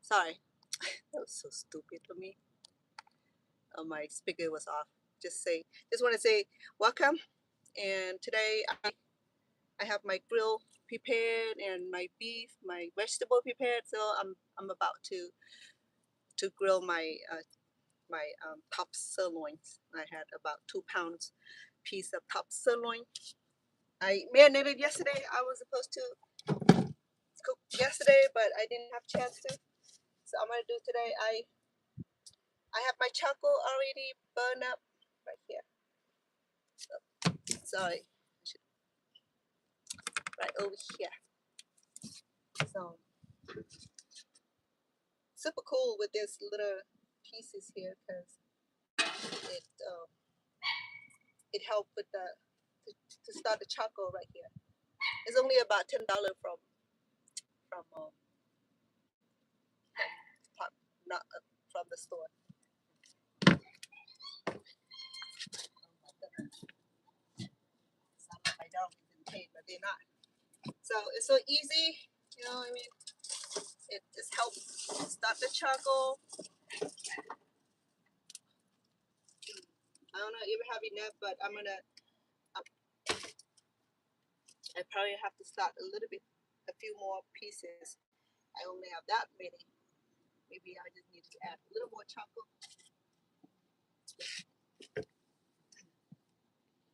Sorry, that was so stupid for me. Oh, my speaker was off. Just want to say welcome. And today I have my grill prepared and my beef, my vegetable prepared. So I'm about to grill my top sirloins. I had about 2 pounds piece of top sirloin. I marinated yesterday. I was supposed to cook yesterday, but I didn't have a chance to. So I'm gonna do today. I have my charcoal already burned up right here. Sorry, right over here. So super cool with this little pieces here because it it helped with to start the charcoal right here. It's only about $10 from not from the store. Oh my goodness, some of my dog is in pain, but they're not. So it's so easy, you know what I mean? It just helps start the charcoal. I don't know if I have enough, but I probably have to start a little bit, a few more pieces. I only have that many. Maybe I just need to add a little more charcoal.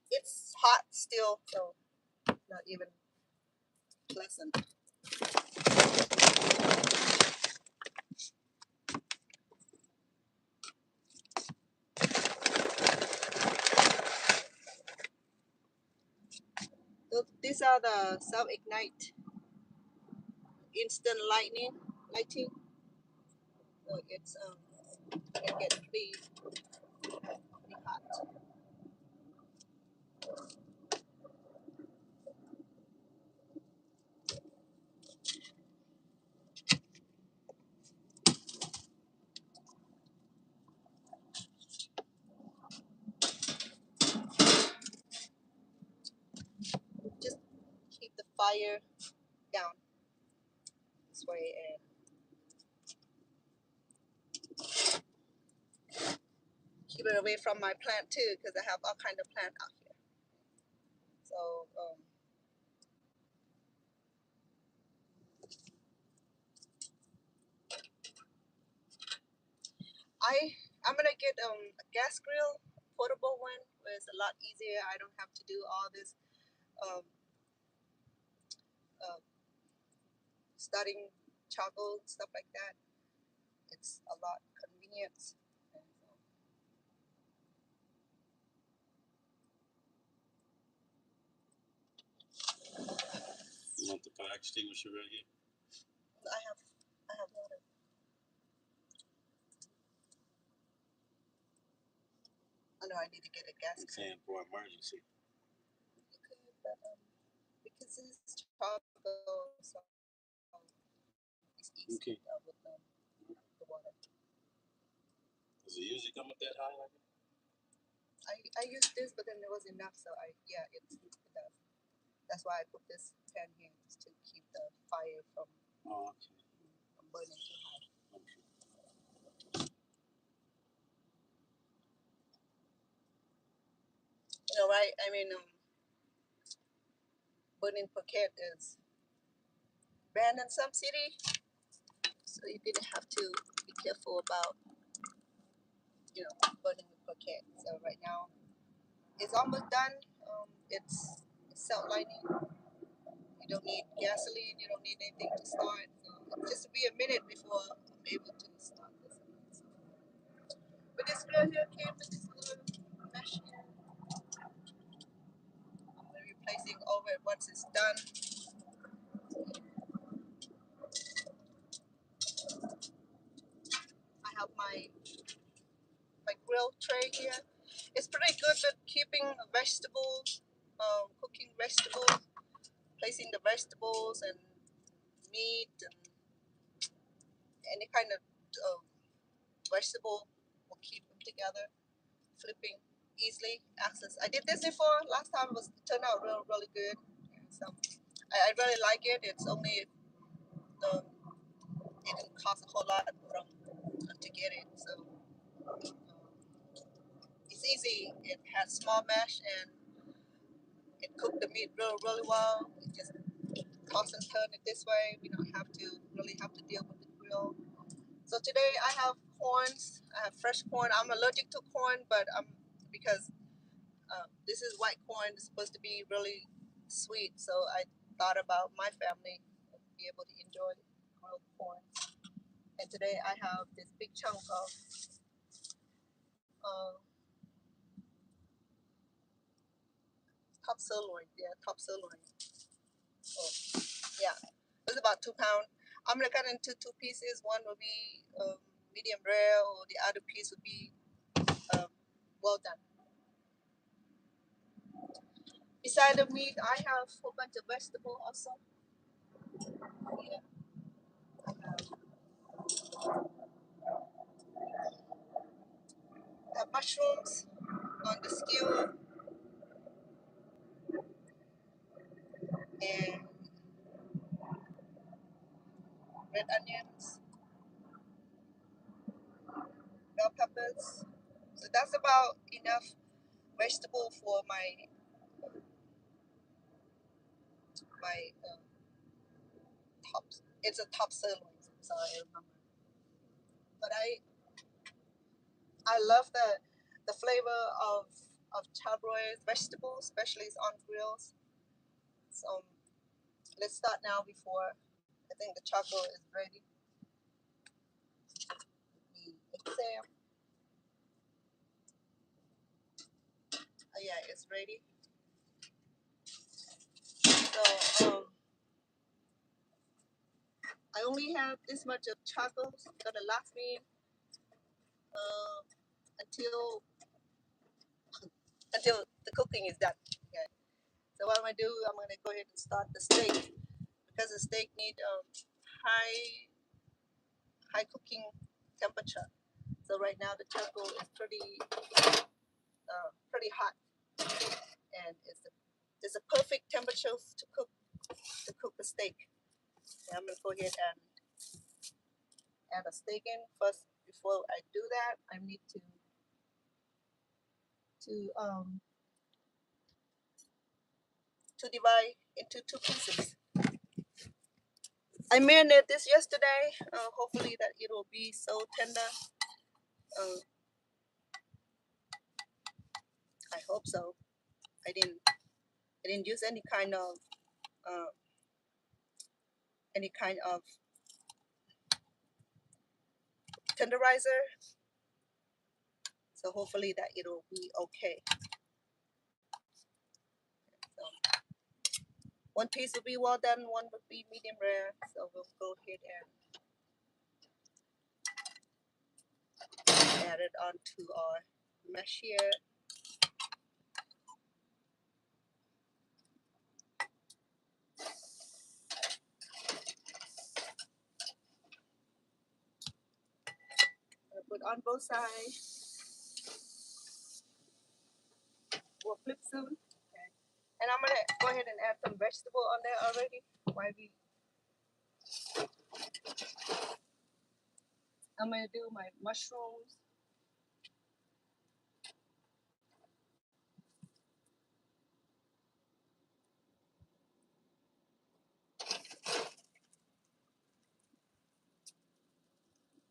It's hot still, so not even pleasant. So these are the self-ignite instant lighting. So it gets pretty hot. Just keep the fire down this way and keep it away from my plant too, because I have all kind of plant out here. So I'm gonna get a gas grill, portable one, where it's a lot easier. I don't have to do all this um, uh, starting charcoal stuff like that. It's a lot convenient. You want the fire extinguisher right here? I have water. I know I need to get a gas. I'm saying for emergency. You could, but because it's charcoal, so it's easy Okay. with the water. Does it usually come up that high like that? I used this, but then there was enough, so it does. That's why I put this pan here, just to keep the fire from burning too high. Okay. You know, right? I mean, burning pocket is banned in some city, so you didn't have to be careful about, burning the pocket. So right now, it's almost done. It's self-lighting. You don't need gasoline. You don't need anything to start. So just be a minute before I'm able to start this. But this girl here came with this little mesh here. I'm gonna be placing over it once it's done. I have my grill tray here. It's pretty good at keeping vegetables, cooking vegetables, placing the vegetables and meat and any kind of vegetable will keep them together, flipping easily access. I did this before. Last time it turned out really good. So I really like it. It's only the it didn't cost a whole lot to get it. So it's easy. It has small mesh and it cooked the meat really well. It just toss and turn it this way. We don't have to really have to deal with the grill. So today I have corns. I have fresh corn. I'm allergic to corn, but because this is white corn. It's supposed to be really sweet. So I thought about my family be able to enjoy grilled corn. And today I have this big chunk of uh, top sirloin. Yeah, top sirloin. Oh, yeah, it's about 2 pounds. I'm gonna cut into two pieces. One will be medium rare, or the other piece would be um, well done. Beside the meat, I have a whole bunch of vegetable also. Yeah, I have mushrooms on the skewer and red onions, bell peppers. So that's about enough vegetable for my top. It's a top sirloin, so I remember. But I love the flavor of charbroiled vegetables, especially on grills. So let's start now before I think the charcoal is ready. The exam. Oh yeah, it's ready. So I only have this much of charcoal. It's gonna last me uh, until the cooking is done. Okay. So what I'm gonna do, I'm gonna go ahead and start the steak because the steak need high high cooking temperature. So right now the charcoal is pretty hot, and it's a perfect temperature to cook the steak. And I'm gonna go ahead and add a steak in first. Before I do that, I need to to divide into two pieces. I marinated this yesterday. Hopefully that it will be so tender. Uh, I hope so. I didn't use uh, any kind of tenderizer. So hopefully that it will be okay. So one piece will be well done, one would be medium rare. So we'll go ahead and add it onto our mesh here. Put on both sides. We'll flip soon. Okay. And I'm gonna go ahead and add some vegetable on there already. I'm gonna do my mushrooms.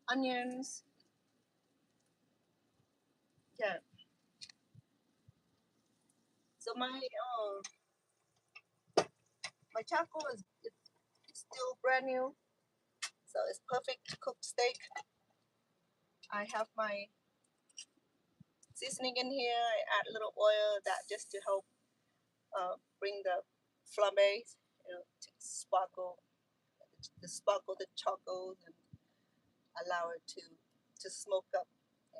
Onions. Yeah. So my charcoal is still brand new, so it's perfect to cook steak. I have my seasoning in here. I add a little oil that just to help bring the flambe, to sparkle the charcoal and allow it to smoke up,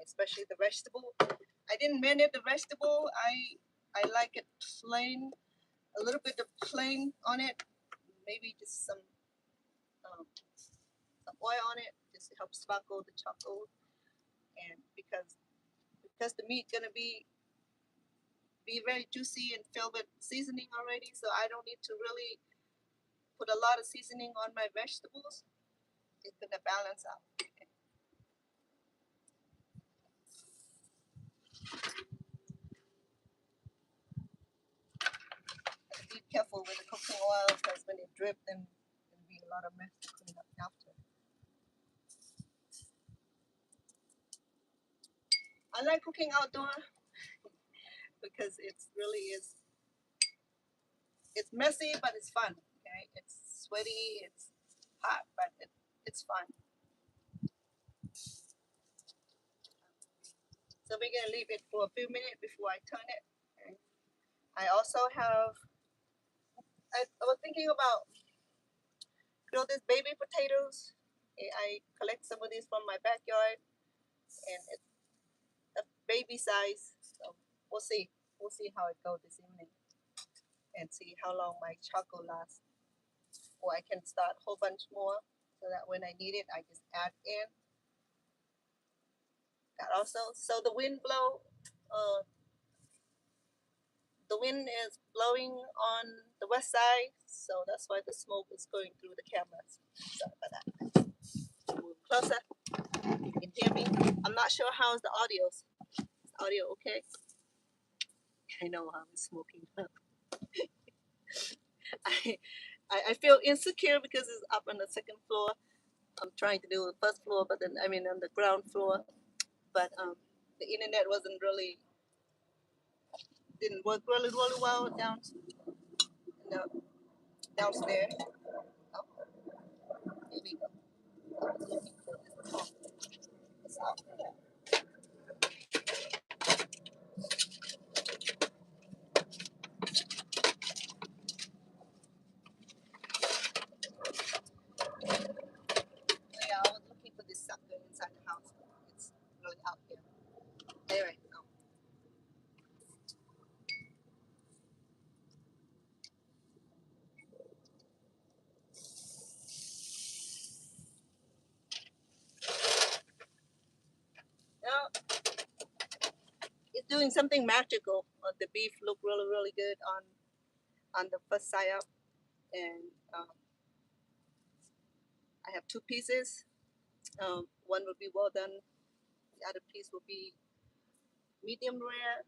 especially the vegetable. I didn't marinate the vegetable. I like it plain, a little bit of plain on it, maybe just some oil on it, just to help sparkle the charcoal, and because the meat gonna be very juicy and filled with seasoning already, so I don't need to really put a lot of seasoning on my vegetables. it's gonna balance out. Be careful with the cooking oil because when it drips, then there'll be a lot of mess to clean up after. I like cooking outdoor because it's really is. It's messy, but it's fun. Okay, it's sweaty, it's hot, but it's fun. So we're gonna leave it for a few minutes before I turn it. Okay. I also have. I was thinking about these baby potatoes. I collect some of these from my backyard, and it's a baby size. So we'll see. We'll see how it goes this evening, and see how long my charcoal lasts. Or I can start a whole bunch more, so that when I need it, I just add in. That also. So the wind blow. The wind is blowing on the west side, so that's why the smoke is going through the cameras. Sorry about that. Move closer. You can hear me. I'm not sure how's the audio. Is the audio okay? I know I'm smoking. I feel insecure because it's up on the second floor. I'm trying to do the first floor, but then I mean on the ground floor. But the internet wasn't really didn't work really well no, downstairs. Oh, here we go. I was looking for this. It's out there. Yeah, I was looking for this sucker inside the house. It's really out here. Anyway, now it's doing something magical. The beef looked really good on the first side up, and I have two pieces. One will be well done. The other piece will be medium rare.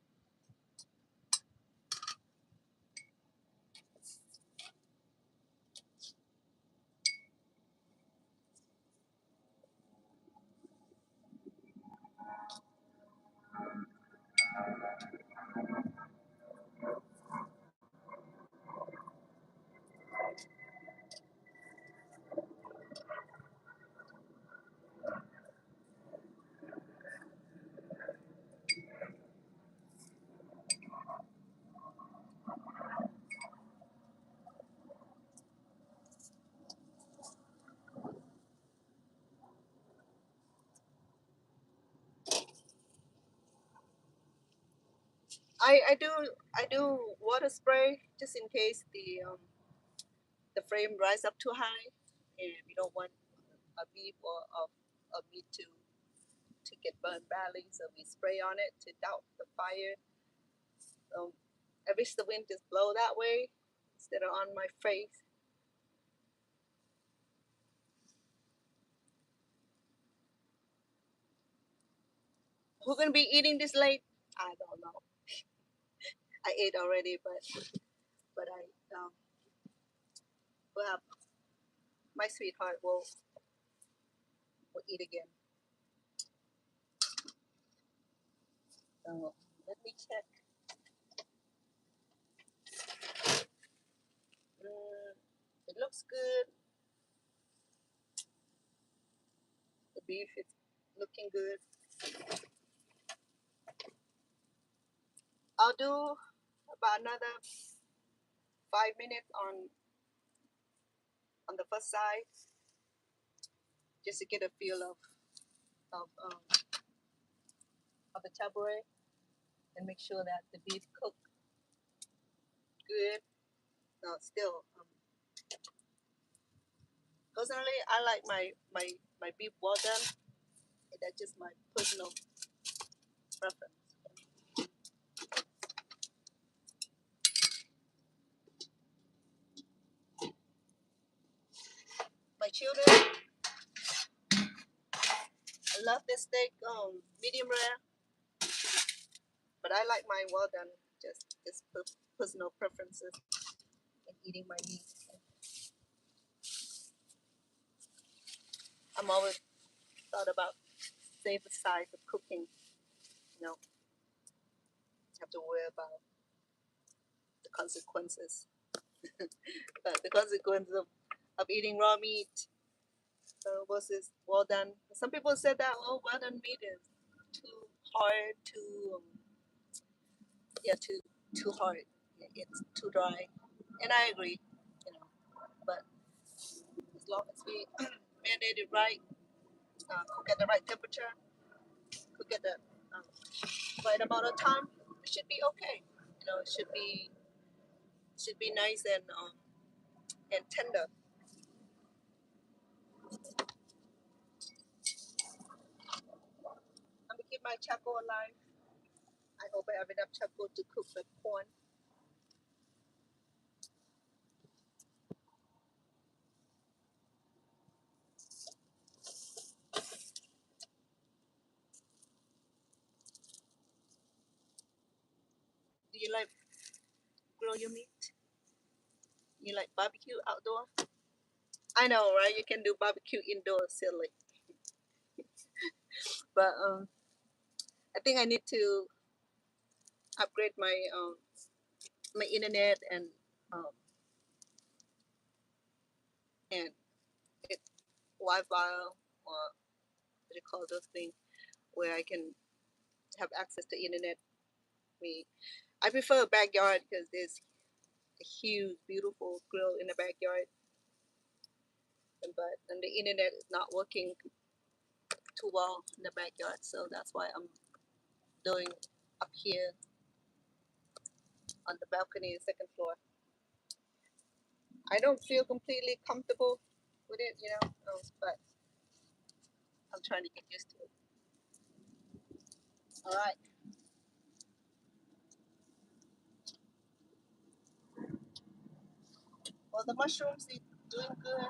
I do water spray just in case the frame rise up too high, and we don't want a beef or a meat to get burned badly. So we spray on it to douse the fire. I wish the wind just blow that way instead of on my face. Who's gonna be eating this late? I don't know. I ate already, but I well, my sweetheart will eat again. So let me check. It looks good. The beef is looking good. I'll do about another 5 minutes on the first side, just to get a feel of um, of the tabbouleh and make sure that the beef cooked good. No, still. Personally, I like my beef well done. That's just my personal preference. My children, love this steak medium rare, but I like mine well done. Just personal preferences in eating my meat. I'm always thought about safer side of cooking. You know, have to worry about the consequences. But the consequences of eating raw meat versus well done. Some people said that well done meat is too hard, too hard. It's too dry, and I agree. You know, but as long as we mandate it right, cook at the right temperature, cook at the um, right amount of time, it should be okay. You know, it should be nice and tender. I'm gonna keep my charcoal alive. I hope I have enough charcoal to cook the corn. Do you like grill your meat? You like barbecue outdoor? I know, right? You can do barbecue indoor, silly. But I think I need to upgrade my internet um, and it Wi-Fi or what do you call those things where I can have access to internet. Me, I prefer a backyard because there's a huge, beautiful grill in the backyard, but and the internet is not working too well in the backyard, so that's why I'm doing up here on the balcony, second floor. I don't feel completely comfortable with it, but I'm trying to get used to it. All right. Well, the mushrooms is doing good.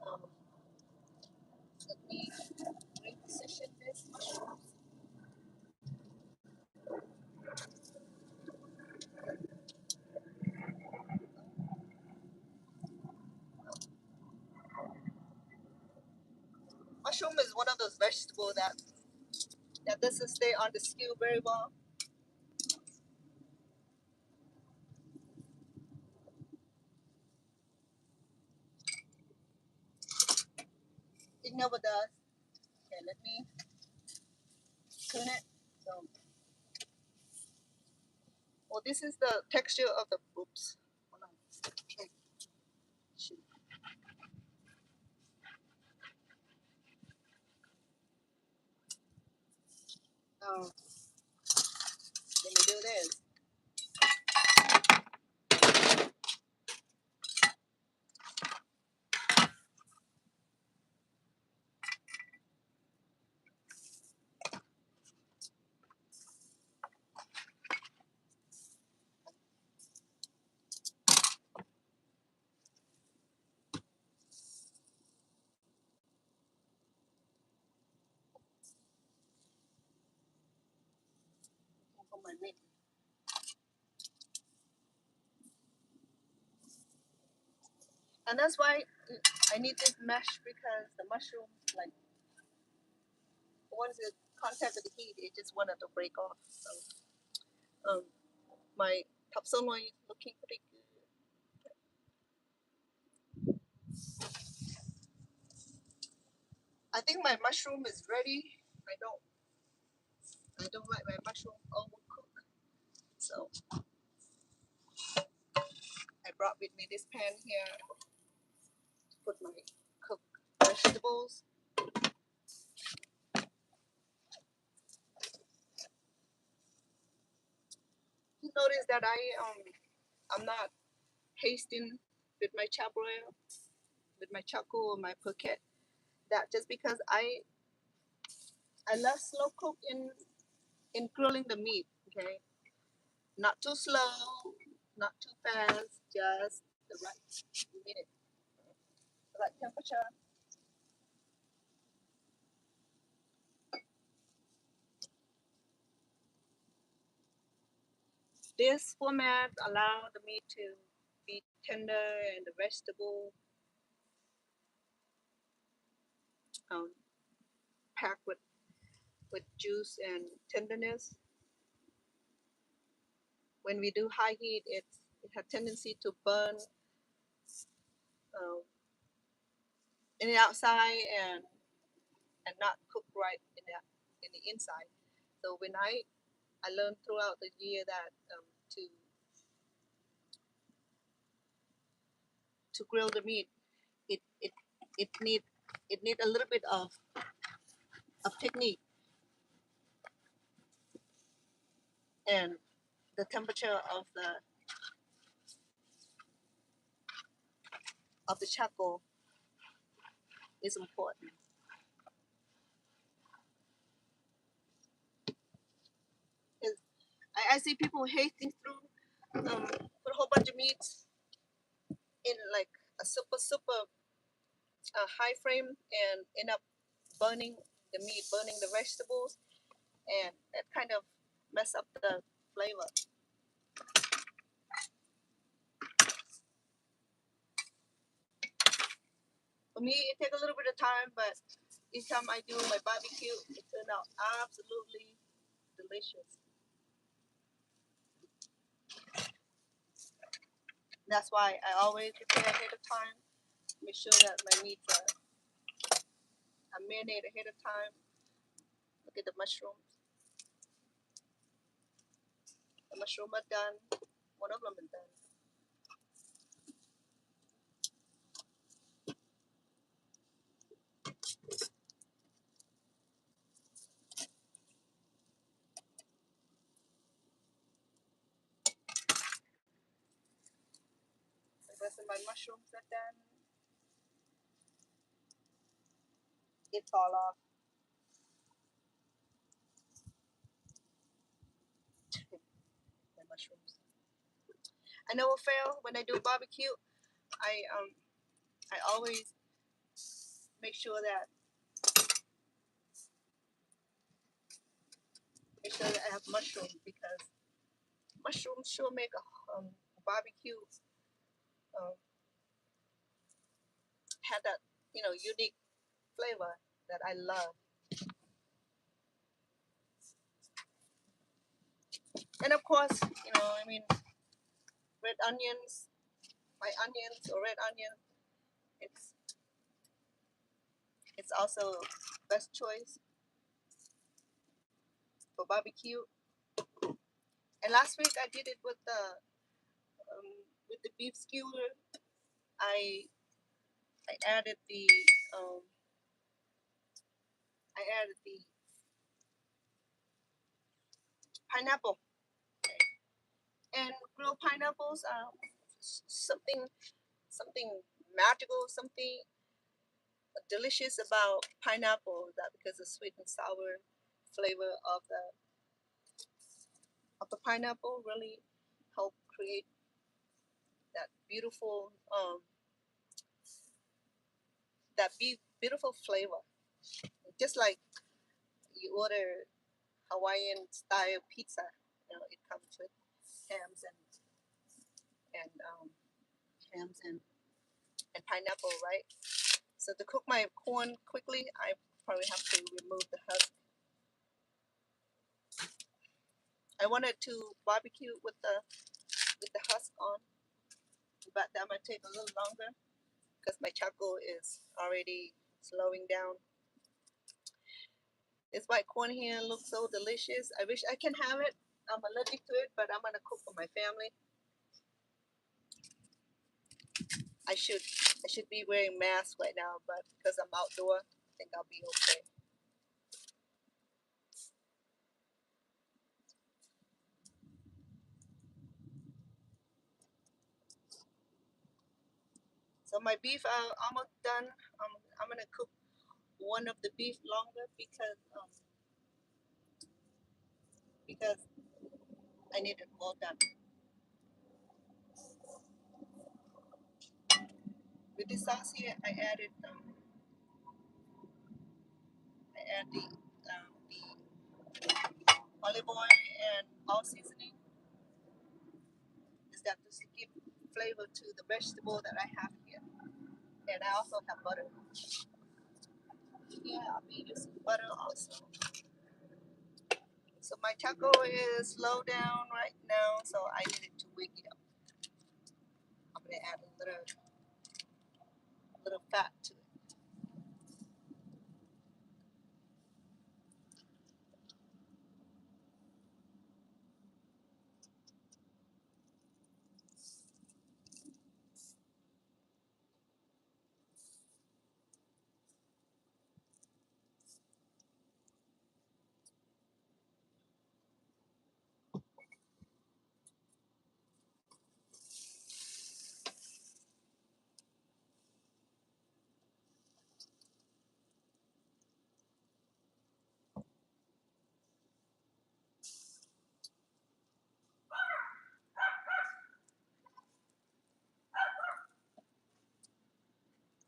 Um, Let me reposition this mushroom. Mushroom is one of those vegetables that doesn't stay on the skew very well. It never does. Okay, let me tune it. So, well, this is the texture of the oops. Hold on. Okay. Shoot. Oh, let me do this. For my meat. And that's why I need this mesh because the mushroom, like, once it contact with the heat, it just wanted to break off. So, um, my top sirloin is looking pretty good. I think my mushroom is ready. I don't like my mushroom overcooked. So I brought with me this pan here to put my cooked vegetables. You notice that I'm not hasting with my charbroil, with my charcoal or my briquette. That just because I love slow cook in grilling the meat. Okay, not too slow, not too fast, just the right minute, the right temperature. This format allows the meat to be tender and the vegetable um, packed with juice and tenderness. When we do high heat, it has tendency to burn in the outside and not cook right in the inside. So when I learned throughout the year that to grill the meat, it it it need a little bit of technique and the temperature of the charcoal is important. I see people hasting through, put a whole bunch of meats in like a super high frame and end up burning the meat, burning the vegetables, and that kind of mess up the flavor. For me, it takes a little bit of time, but each time I do my barbecue, it turned out absolutely delicious. That's why I always prepare ahead of time, make sure that my meats are marinated ahead of time. Look at the mushrooms. The mushroom are done. One of them is done. The rest of my mushrooms are done. It fall off. My mushrooms. I never fail when I do barbecue. I always make sure that I have mushrooms because mushrooms sure make a barbecue have that unique flavor that I love. And of course, I mean, red onions, my onions or red onion, it's it's also best choice for barbecue. And last week I did it with the beef skewer. I I added the um, I added the pineapple and grilled pineapples. Something magical, something delicious about pineapple that because the sweet and sour flavor of the pineapple really help create that beautiful flavor. Just like you order Hawaiian style pizza, it comes with hams and hams and pineapple, right? So to cook my corn quickly, I probably have to remove the husk. I wanted to barbecue with the husk on, but that might take a little longer because my charcoal is already slowing down. This white corn here looks so delicious. I wish I can have it. I'm allergic to it, but I'm gonna cook for my family. I should be wearing mask right now, but because I'm outdoor, I think I'll be okay. So my beef are almost done. I'm gonna cook one of the beef longer because I need it all done. With this sauce here, I add the olive oil and all seasoning. that just to give flavor to the vegetable that I have here. And I also have butter. Yeah, I'll be using butter also. So my taco is low down right now, so I needed to wake it up. I'm gonna add a little fat to it.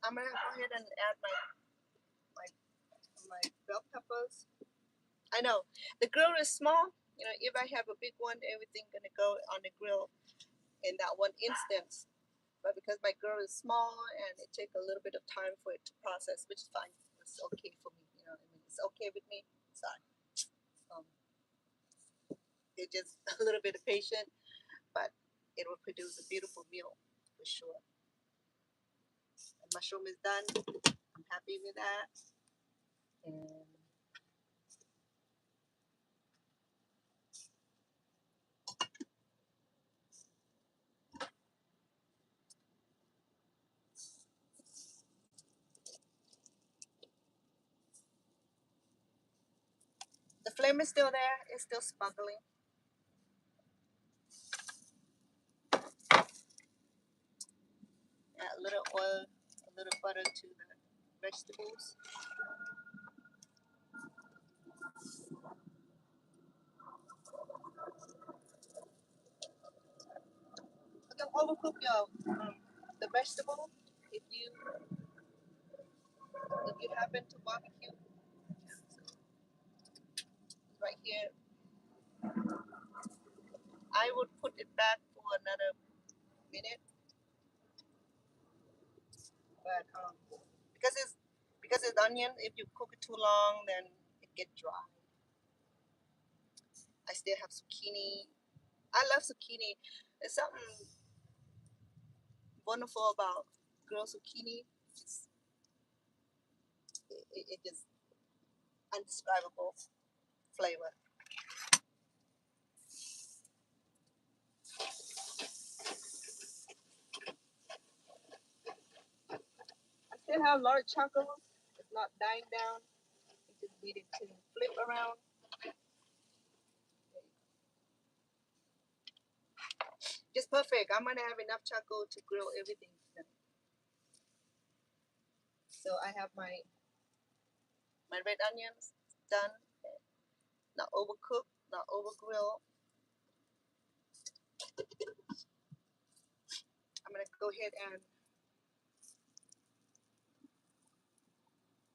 I'm gonna go ahead and add my my bell peppers. I know the grill is small. You know, if I have a big one, everything gonna go on the grill in that one instance. But because my grill is small and it take a little bit of time for it to process, which is fine. It's okay for me. You know what I mean? It's okay with me. Sorry. Um, it's just a little bit of patience, but it will produce a beautiful meal for sure. The mushroom is done. I'm happy with that. And the flame is still there. It's still sparkling. Add a little oil, a little butter to the vegetables. But don't overcook the vegetable. If you happen to barbecue, right here, I would put it back for another minute. But because it's onion, if you cook it too long, then it get dry. I still have zucchini. I love zucchini. There's something wonderful about grilled zucchini. It is undescribable flavor. I still have a lot of chocolate. It's not dying down. It just needed to flip around. Just perfect. I'm gonna have enough charcoal to grill everything. So I have my red onions done. Not overcooked, not over grilled. I'm gonna go ahead and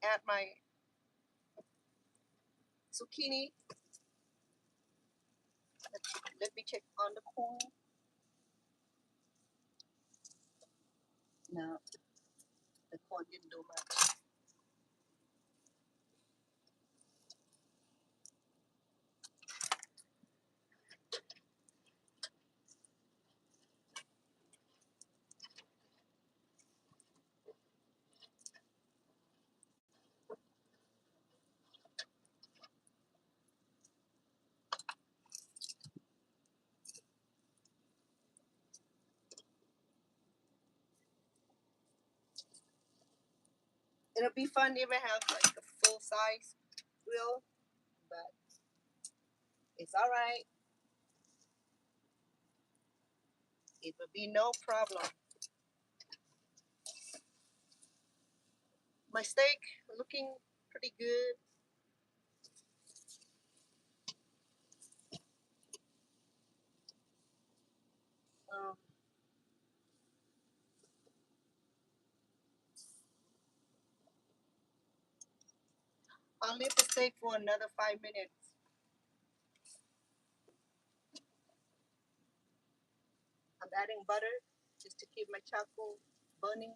add my zucchini. Let me check on the corn. No, the corn didn't do much. It'll be fun if I have like a full size grill, but it's all right. It will be no problem. My steak looking pretty good. Um, I'll leave the steak for another 5 minutes. I'm adding butter just to keep my charcoal burning.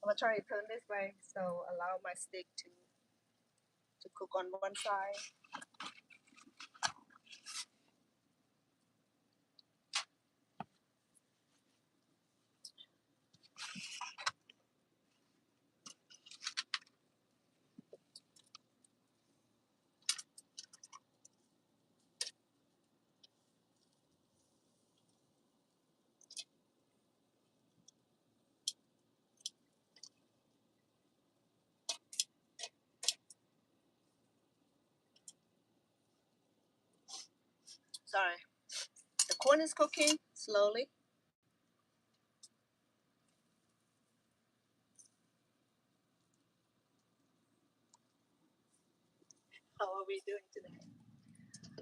I'm gonna try to turn this way, so allow my steak to cook on one side. Sorry, the corn is cooking slowly. How are we doing today?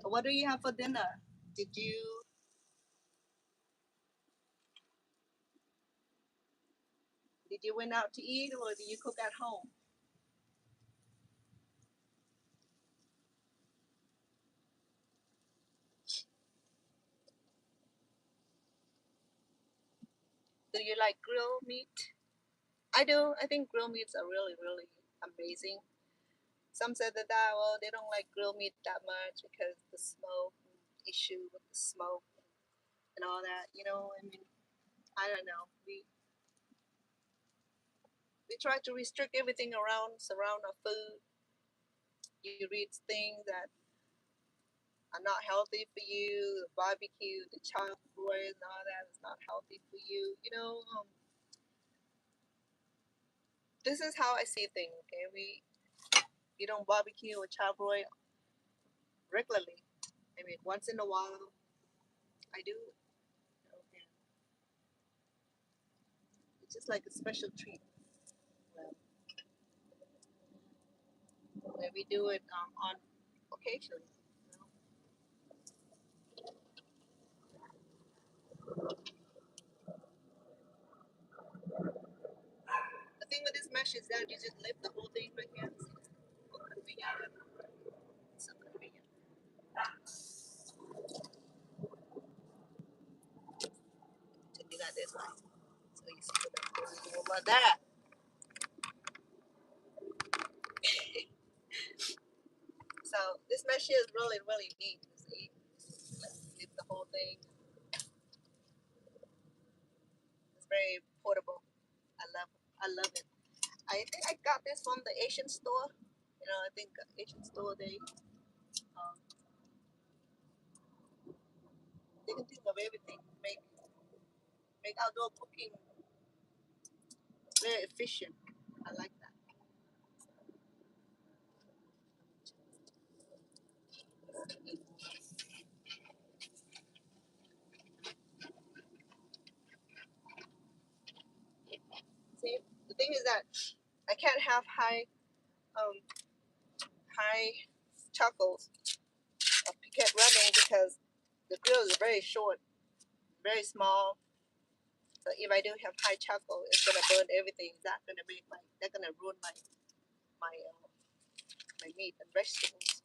What do you have for dinner? Did you went out to eat or did you cook at home? Do you like grilled meat? I do. I think grilled meats are really, really amazing. Some said that well, they don't like grilled meat that much because the smoke issue with the smoke and all that. I mean, I don't know. We try to restrict everything surround our food. You read things that are not healthy for you. The barbecue, the charbroil, and all that is not healthy for you. This is how I see things. Okay, we don't barbecue or charbroil regularly. I mean, once in a while, I do. And it's just like a special treat. Well, when we do it on occasionally. The thing with this mesh is that you just lift the whole thing right here. So convenient. So convenient. To do that this way. So you see what I'm doing about that. So this mesh here is really, really neat. See, let's lift the whole thing. It's very portable. I love it. I think I got this from the Asian store. I think Asian store um, they can think of everything. Make outdoor cooking very efficient. I like that. See, the thing is that I can't have um high charcoals or piquette running because the grill is very short, very small. So if I do have high charcoal, it's gonna burn everything. It's not gonna make they're gonna ruin my meat and vegetables.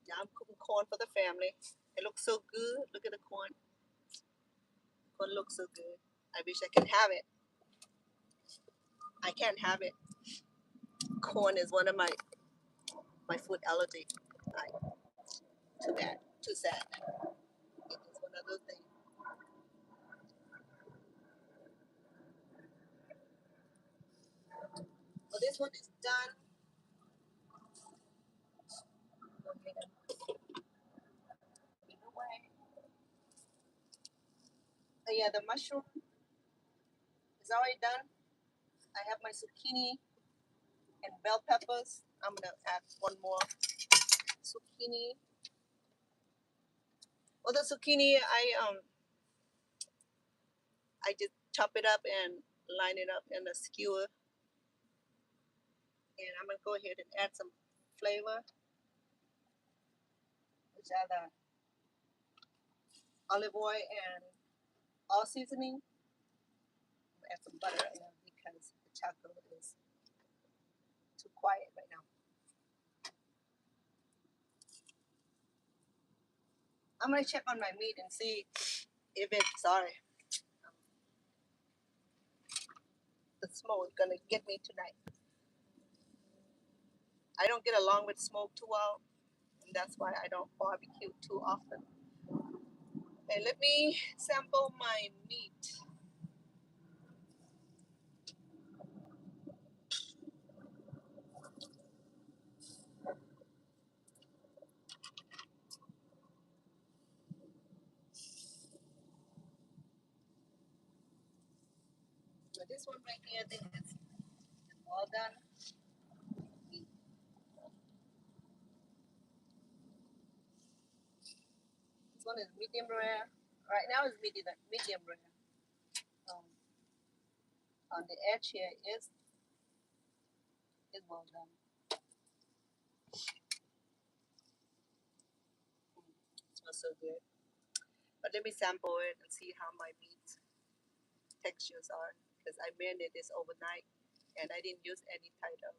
Now I'm cooking corn for the family. It looks so good. Look at the corn. Corn looks so good. I wish I could have it. I can't have it. Corn is one of my food allergy. I, too bad. Too sad. It is one of those things. Well, this one is done. Okay, away. yeah, the mushroom is already done. I have my zucchini and bell peppers. I'm gonna add one more zucchini. Well, the zucchini, I just chop it up and line it up in a skewer, and I'm gonna go ahead and add some flavor, which are the olive oil and all seasoning. Add some butter right now because the chocolate is too quiet right now. I'm gonna check on my meat and see if it's sorry. The smoke is gonna get me tonight. I don't get along with smoke too well, and that's why I don't barbecue too often. Okay, let me sample my meat. So this one right here, I think it's all done. This one is medium rare. Right now it's medium rare. Um, on the edge here is well done. It smells so good. But let me sample it and see how my meat textures are because I marinated this overnight and I didn't use any type of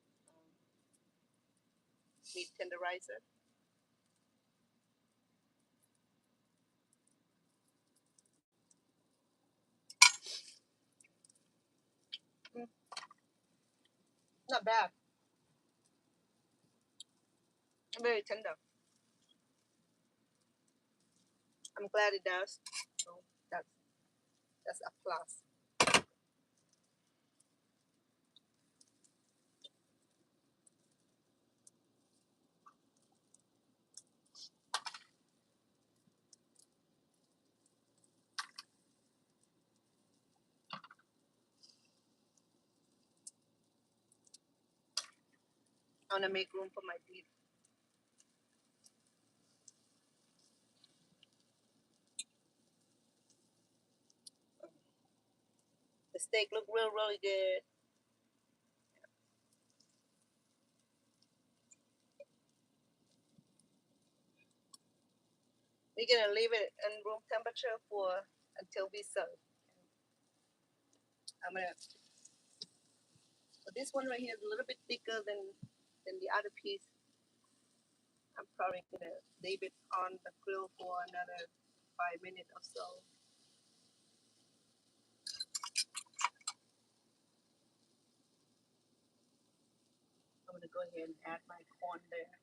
meat tenderizer. Mm, not bad. Very tender. I'm glad it does. So that's a plus. I want to make room for my beef. The steak look really good. We're gonna leave it in room temperature for until we serve. I'm gonna. So this one right here is a little bit thicker than the other piece. I'm probably gonna leave it on the grill for another 5 minutes or so. I'm gonna go ahead and add my corn there.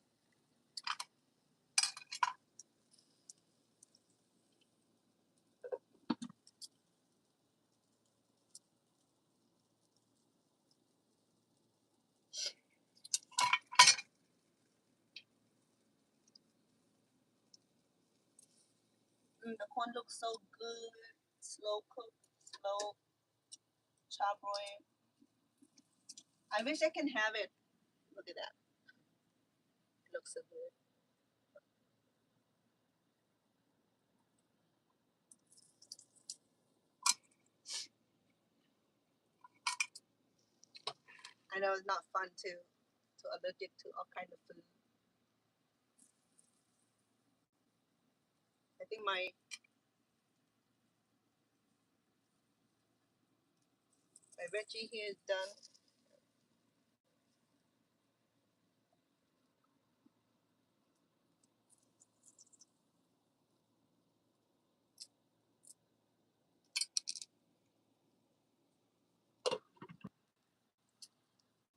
The corn looks so good. Slow cook, slow charbroil. I wish I can have it. Look at that. It looks so good. I know it's not fun to allergic to all kind of food. I think my veggie here is done.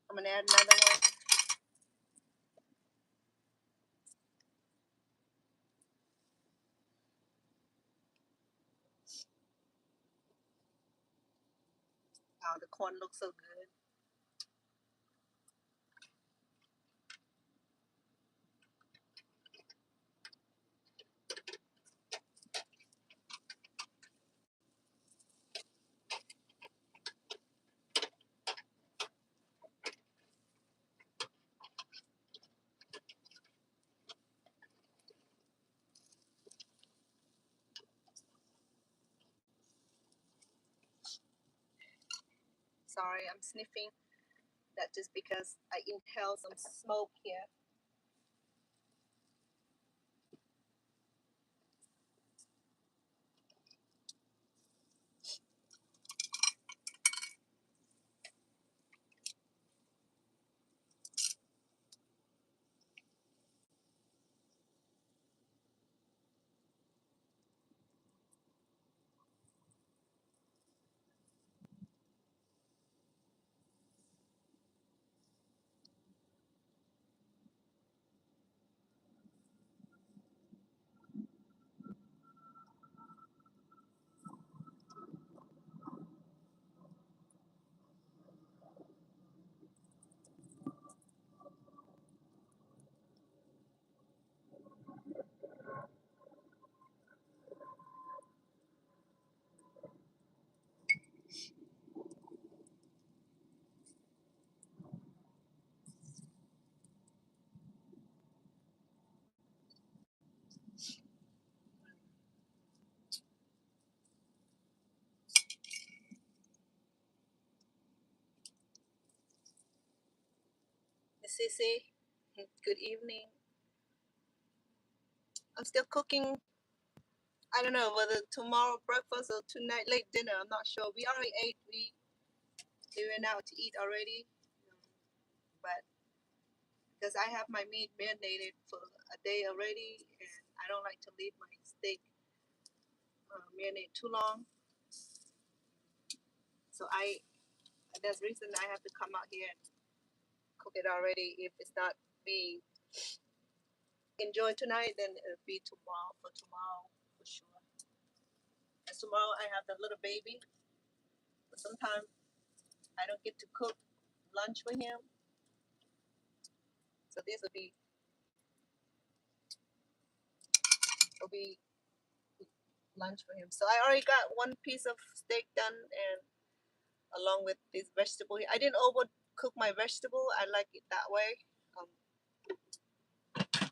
I'm gonna add another one. Oh, the corn looks so good. Sorry, I'm sniffing. That just because I inhale some smoke here. Miss Sissy, good evening. I'm still cooking. I don't know whether tomorrow breakfast or tonight late dinner. I'm not sure. We already ate. We went out to eat already, but because I have my meat marinated for a day already, and I don't like to leave my steak marinate too long. So that's the reason I have to come out here and cook it already. If it's not being enjoyed tonight, then it'll be tomorrow for sure. As tomorrow I have the little baby, but sometimes I don't get to cook lunch for him. So this will be lunch for him. So I already got one piece of steak done, and along with this vegetable here. I didn't overcook my vegetable. I like it that way. Um,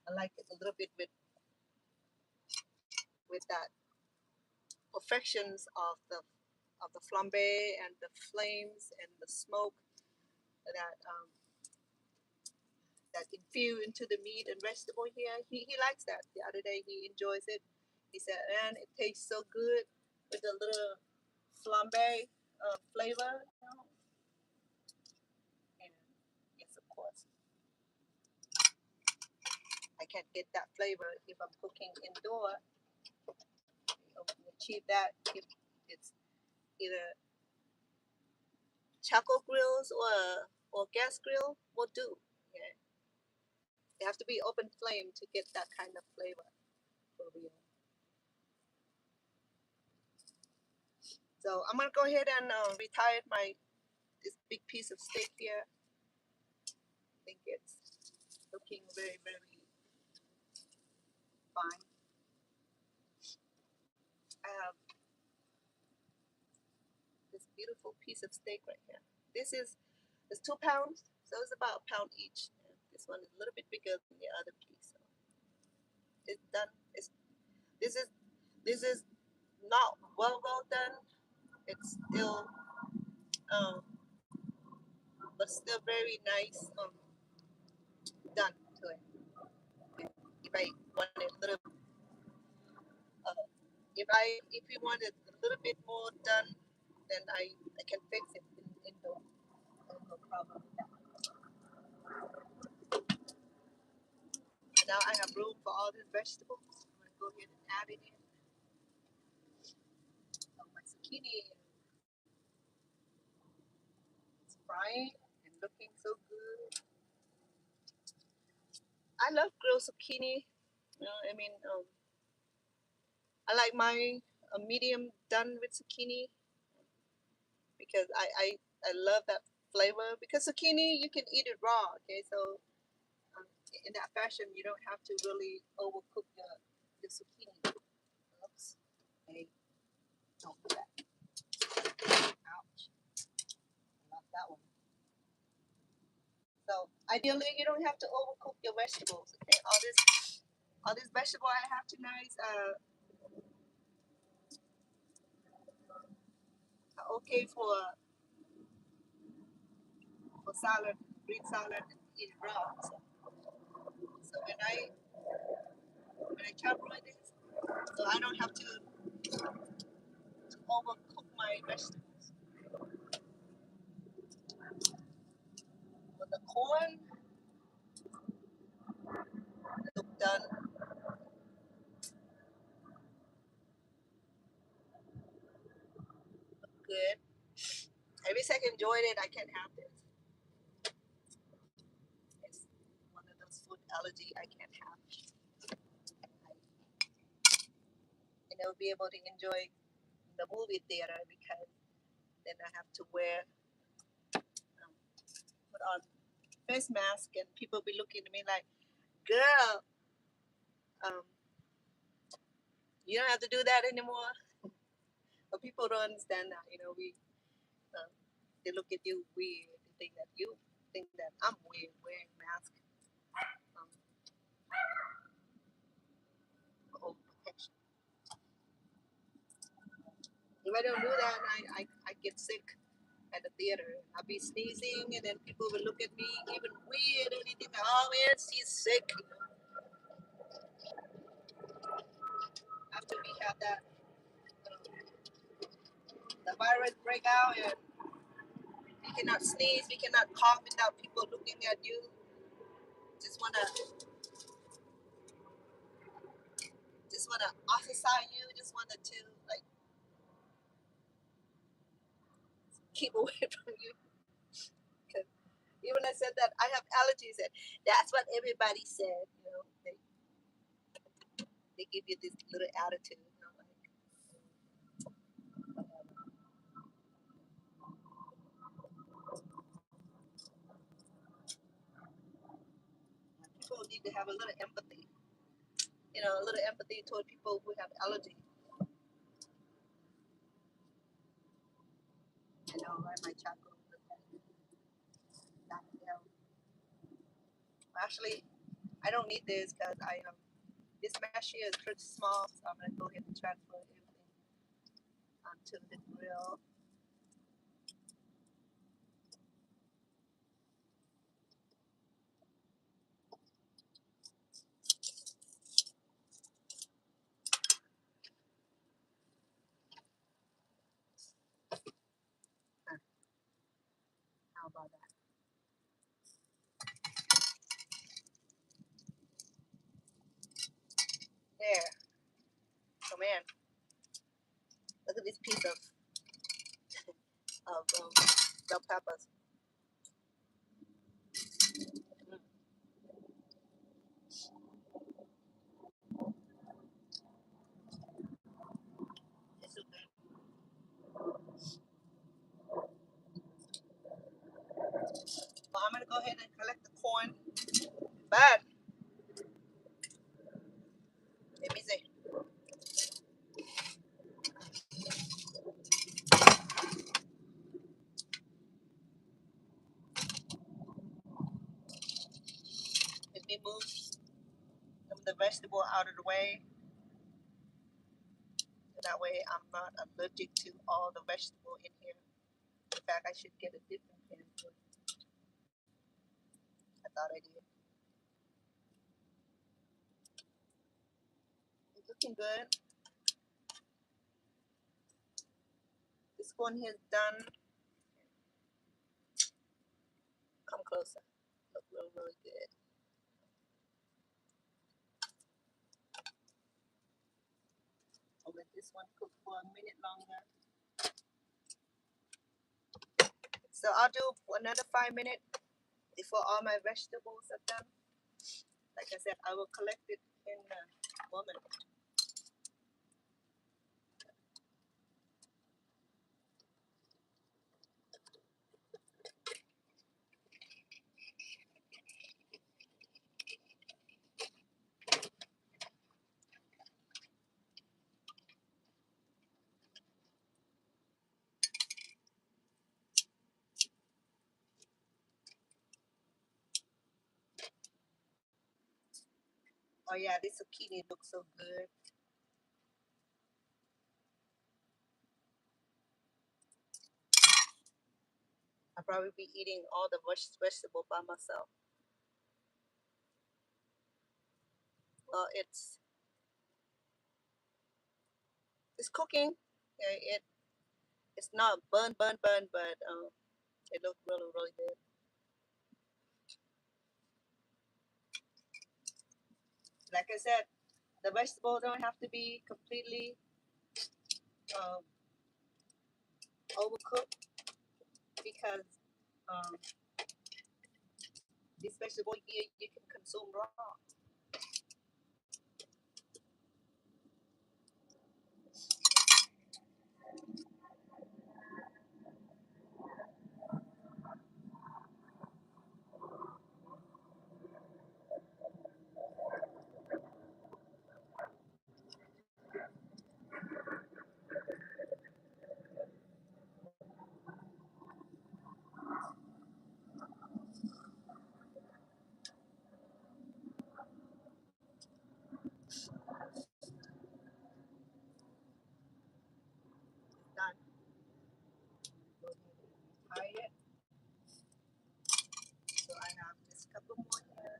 I like it a little bit with that perfections of the flambe and the flames and the smoke that that infuse into the meat and vegetable here. He likes that. The other day he enjoys it. He said, "Man, it tastes so good with the little flambe flavor." You know? And yes, of course, I can't get that flavor if I'm cooking indoor. Achieve that if it's either charcoal grills or gas grill will do. Yeah, they have to be open flame to get that kind of flavor for real. So I'm gonna go ahead and retire my this big piece of steak here. I think it's looking very fine. I have this beautiful piece of steak right here. This is it's 2 pounds, so it's about a pound each. And this one is a little bit bigger than the other piece. So it's done. This is this is not well done. It's still um, but still very nice done to it. If I wanted a little, uh, if you wanted a little bit more done, then I can fix it in no problem. And now I have room for all these vegetables. I'm gonna go ahead and add it in. Oh, my zucchini is frying and looking so good. I love grilled zucchini. You know, I mean, I like my medium done with zucchini because I love that flavor. Because zucchini, you can eat it raw. Okay, so um, in that fashion, you don't have to really overcook the zucchini. Oops, hey, don't do that. Ouch, I love that one. So ideally, you don't have to overcook your vegetables. Okay, all this vegetable I have tonight are okay for vegetable salad, green salad, and eat raw. So when I chop this, so I don't have to overcook my vegetables. But the corn look done good. Every second enjoyed it, I can't have this. It's one of those food allergy I can't have. I never be able to enjoy the movie theater because then I have to wear put on face mask and people be looking at me like, girl, um, you don't have to do that anymore. But people don't understand that, they look at you weird. They think that I'm weird wearing mask for protection. If I don't do that, I get sick at the theater. I'll be sneezing, and then people will look at me even weird, and they think, oh man, she's sick. After we have that, the virus break out, and we cannot sneeze, we cannot cough without people looking at you. Just wanna ostracize you. Just wanted to like keep away from you. Cause even I said that I have allergies, and that's what everybody said. They give you this little attitude. People need to have a little empathy. A little empathy toward people who have allergies. I know, right? My chocolate. Actually, I don't need this because this mesh here is pretty small, so I'm gonna go ahead and transfer everything onto the grill. How about that? There. So man, look at this piece of bell peppers. Mm, it's so good. Well, I'm gonna go ahead and collect the corn. But let me see. Let me move some of the vegetable out of the way. So that way I'm not allergic to all the vegetable in here. In fact, I should get a different pan for it. I thought I did. It's looking good. This one here is done. Come closer. Look really, really good. I'll let this one cook for a minute longer. So I'll do another 5 minutes before all my vegetables are done. Like I said, I will collect it in a moment. Oh yeah, this zucchini looks so good. I'll probably be eating all the vegetable by myself. Well, it's cooking. Yeah, it's not burn, but it looked really, really good. Like I said, the vegetables don't have to be completely um, overcooked because um, these vegetables you can consume raw. Done. Try it. So I have just a couple more here.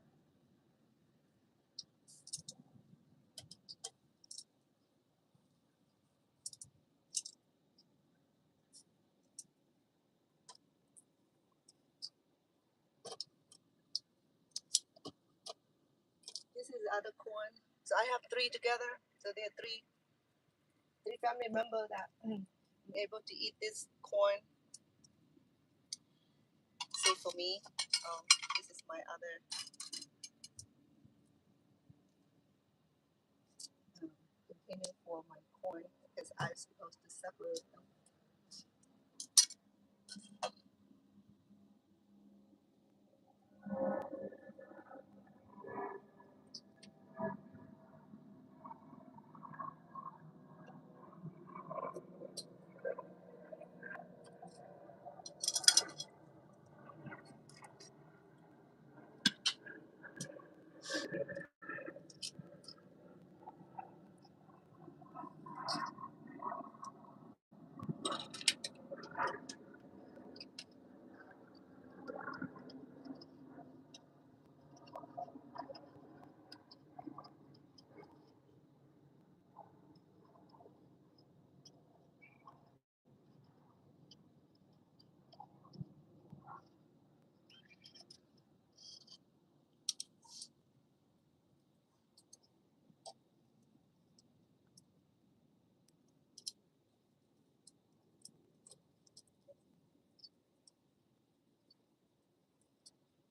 This is the other corn. So I have three together. So there are three family members that I'm able to eat this corn. Say for me, this is my other container for my corn because I'm supposed to separate them.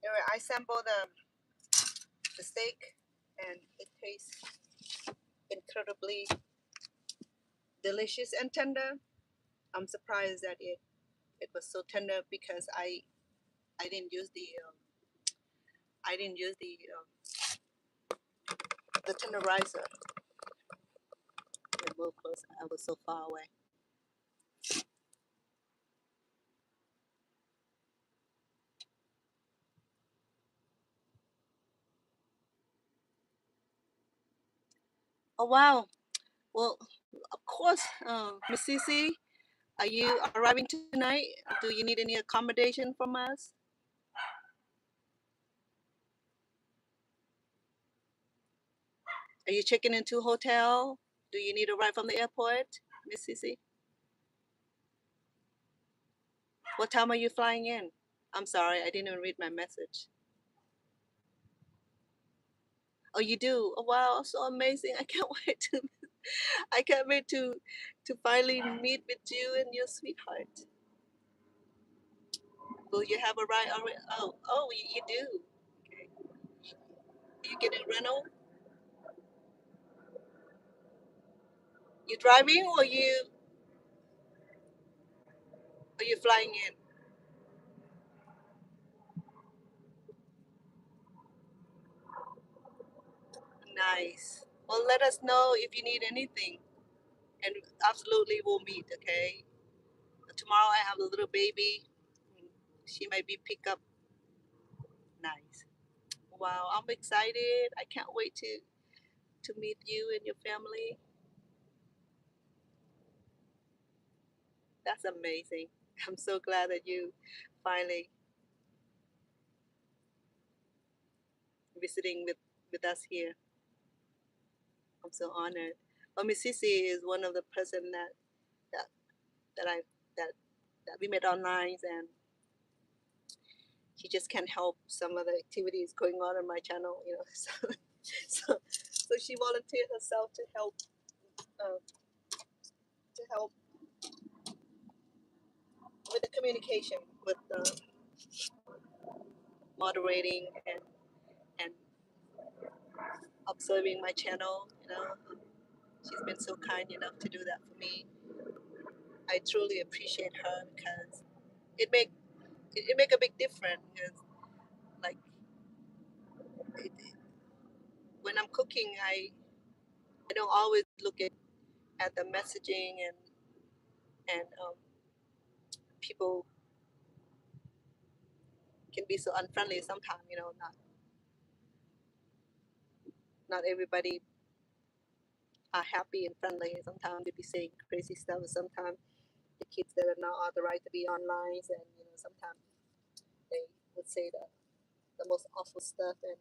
Anyway, I sampled the steak and it tastes incredibly delicious and tender. I'm surprised that it was so tender because I didn't use the tenderizer. It moved close. I was so far away. Oh wow! Well, of course, Miss Cece, are you arriving tonight? Do you need any accommodation from us? Are you checking into a hotel? Do you need a ride from the airport, Miss Cece? What time are you flying in? I'm sorry, I didn't even read my message. Oh, you do? Oh, wow, so amazing! I can't wait to, I can't wait to finally meet with you and your sweetheart. Will you have a ride already? Oh, you do. Okay. You getting a rental? You driving or you flying in? Nice. Well, let us know if you need anything, and absolutely we'll meet. Okay. Tomorrow I have a little baby. She might be pick up. Nice. Wow, I'm excited. I can't wait to meet you and your family. That's amazing. I'm so glad that you finally visiting with us here. I'm so honored. Oh, Miss Sissy is one of the person that that I that that we met online, and she just can't help some of the activities going on my channel, you know. So she volunteered herself uh, to help with the communication, with the moderating and observing my channel. You know, she's been so kind enough to do that for me. I truly appreciate her because it make a big difference. Because like it, when I'm cooking, I don't always look at the messaging and people can be so unfriendly sometimes. You know, not everybody are happy and friendly. Sometimes they be saying crazy stuff. Sometimes the kids that are not authorized to be online, and you know, sometimes they would say the most awful stuff, and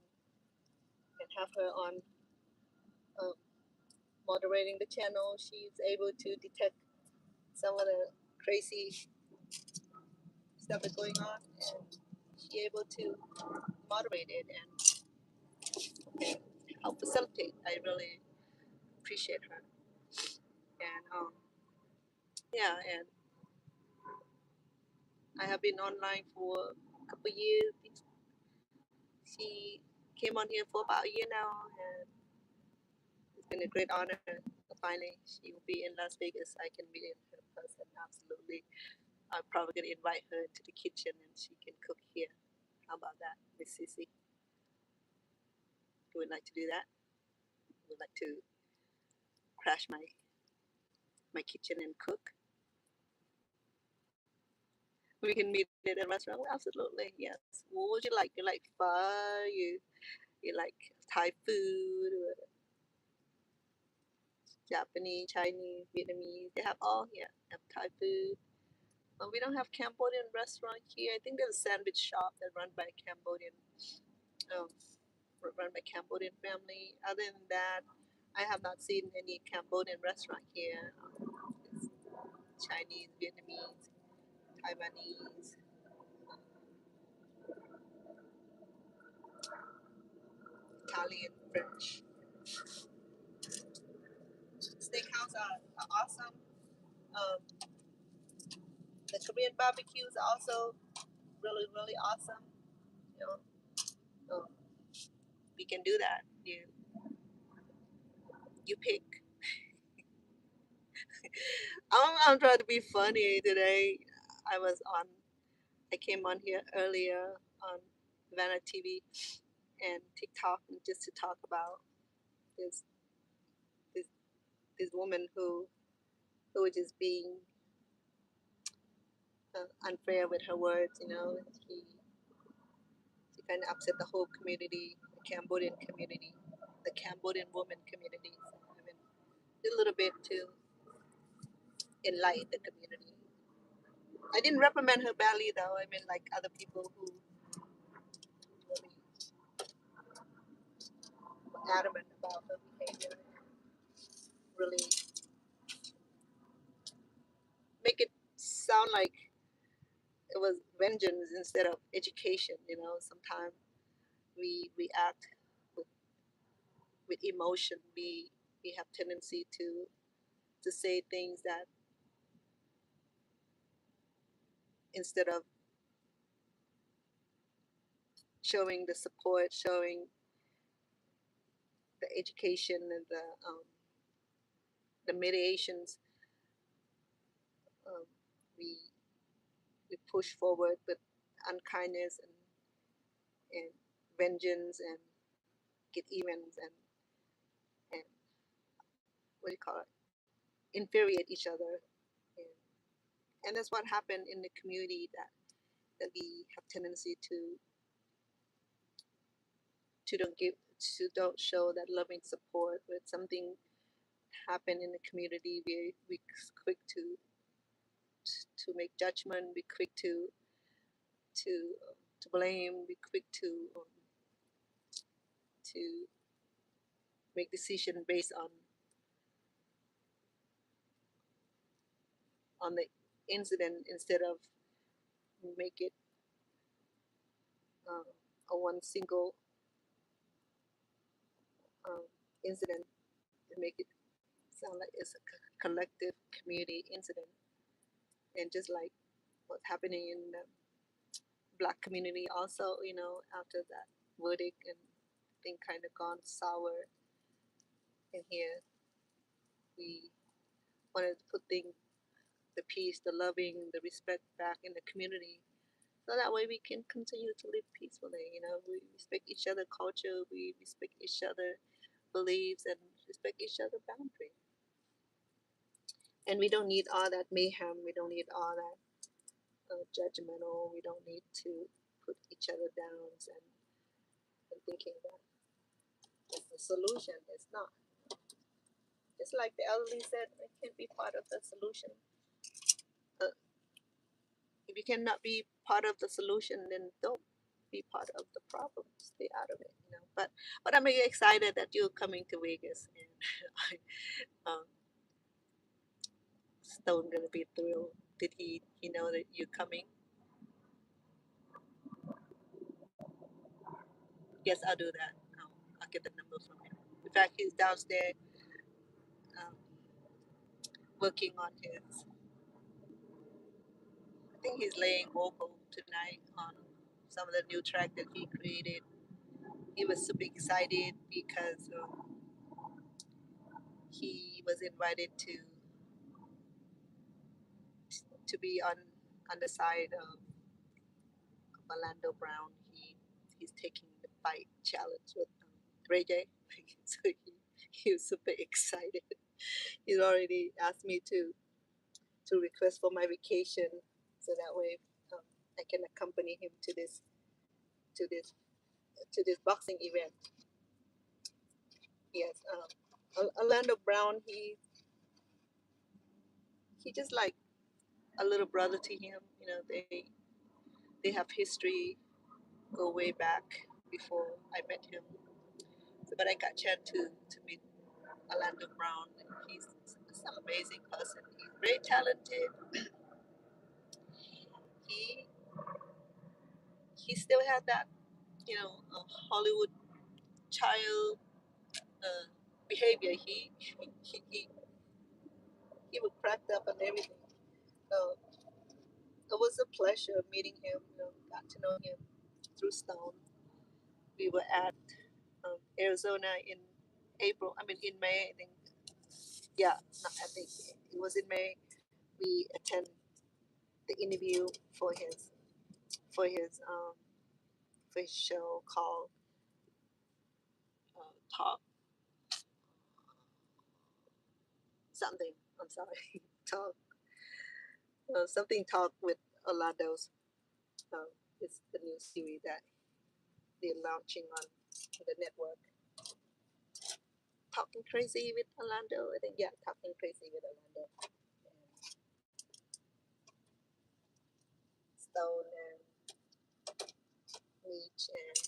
have her on um, moderating the channel. She's able to detect some of the crazy stuff that's going on, and she able to moderate it and help facilitate. I really appreciate her, and yeah, and I have been online for a couple years. She came on here for about a year now, and it's been a great honor. Finally, she will be in Las Vegas. I can meet in her person. Absolutely. I'm probably going to invite her to the kitchen and she can cook here. How about that, Miss Sissy? You would like to do that? You would like to crash my kitchen and cook? We can meet at a restaurant. Well, absolutely, yes. What would you like? You like pho? You like Thai food, or Japanese, Chinese, Vietnamese? They have all here. They have Thai food. We don't have Cambodian restaurant here. I think there's a sandwich shop that run by Cambodian, um, run by Cambodian family. Other than that, I have not seen any Cambodian restaurant here. It's Chinese, Vietnamese, Taiwanese, Italian, French. Steakhouse are awesome. Um, the Korean barbecues are also really, really awesome. You know, we can do that. You pick. I'm trying to be funny today. I was on. I came on here earlier on Vanna TV and TikTok, and just to talk about this this this woman who was just being unfair with her words. You know, she kind of upset the whole community, the Cambodian community, the Cambodian woman community. So I mean, a little bit to enlighten the community. I didn't reprimand her badly though. I mean, like other people who really were adamant about her behavior, really make it sound like it was vengeance instead of education. You know, sometimes we act with, with emotion. We have tendency to say things that instead of showing the support, showing the education and the mediations, um, we we push forward with unkindness and vengeance and get evens and what do you call it, infuriate each other, and, and that's what happened in the community that we have tendency to don't give to don't show that loving support when something happen in the community. We quick to make judgment. We quick to to blame, be quick to make decision based on the incident instead of make it a one single um, incident and make it sound like it's a collective community incident. And just like what's happening in the black community also, after that verdict and thing kind of gone sour in here, we wanted to put the peace, the loving, the respect back in the community. So that way we can continue to live peacefully. We respect each other culture, we respect each other beliefs, and respect each other boundaries. And we don't need all that mayhem. We don't need all that judgmental. We don't need to put each other down and thinking that that's the solution. It's not. Just like the elderly said, I can't be part of the solution. Uh, if you cannot be part of the solution, then don't be part of the problem. Stay out of it. But I'm really excited that you're coming to Vegas, and Stone gonna be thrilled. Did he know that you're coming? Yes, I'll do that. I'll get the number from him. In fact, he's downstairs um, working on his. I think he's laying vocal tonight on some of the new track that he created. He was super excited because he was invited to be on the side of Orlando Brown. He's taking the fight challenge with Ray J. So he was super excited. He's already asked me to request for my vacation, so that way um, I can accompany him to this to this boxing event. Yes, Orlando Brown. He just like a little brother to him. They have history, go way back before I met him. So, but I got chance to meet Orlando Brown. And he's an amazing person. He's very talented. He he still had that Hollywood child uh, behavior. He would crack up and everything. So it was a pleasure meeting him. Got to know him through Stone. We were at Arizona in April. I mean, in May. I think. Yeah, no, I think it was in May. We attend the interview for for his um, for his show called Talk something. I'm sorry, Talk something Talk with Orlando's. Uh, it's the new series that they're launching on the network. Talking Crazy with Orlando. I think, yeah, Talking Crazy with Orlando. And Stone and Meech and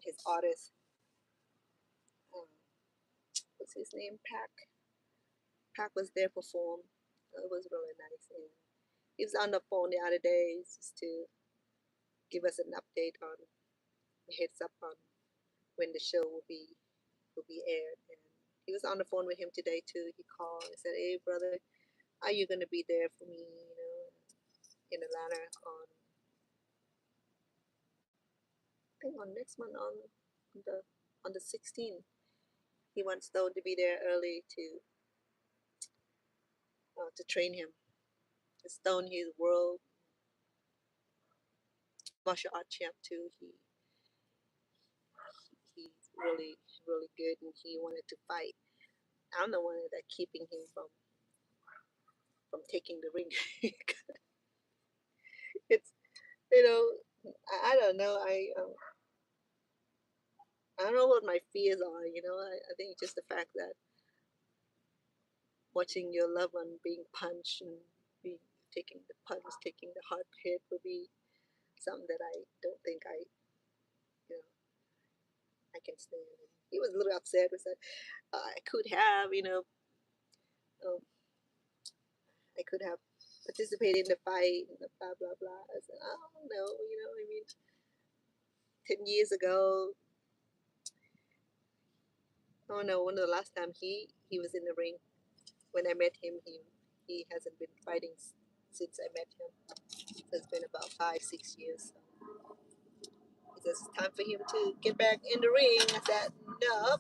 his artist. Um, what's his name? Pack. Pack was there perform. It was really nice. And he was on the phone the other day just to give us an update on heads up on when the show will be aired. And he was on the phone with him today too. He called and said, "Hey brother, are you gonna be there for me? In Atlanta on I think on next month the on the 16th. He wants Stone to be there early to train him. Stone, he's world martial art champ too. He's really good, and he wanted to fight. I'm the one that keeping him from taking the ring. It's you know I don't know. I don't know what my fears are. I think just the fact that watching your loved one being punched and being taking the punch, taking the hard hit would be something that I don't think you know, I can stand. And he was a little upset. Was that I could have, um, I could have participated in the fight, and blah blah blah. I said, I don't know, I mean, 10 years ago, I don't know. One of the last time he was in the ring, when I met him, he hasn't been fighting since I met him. So it's been about 5 6 years. So he says it's time for him to get back in the ring. I said no,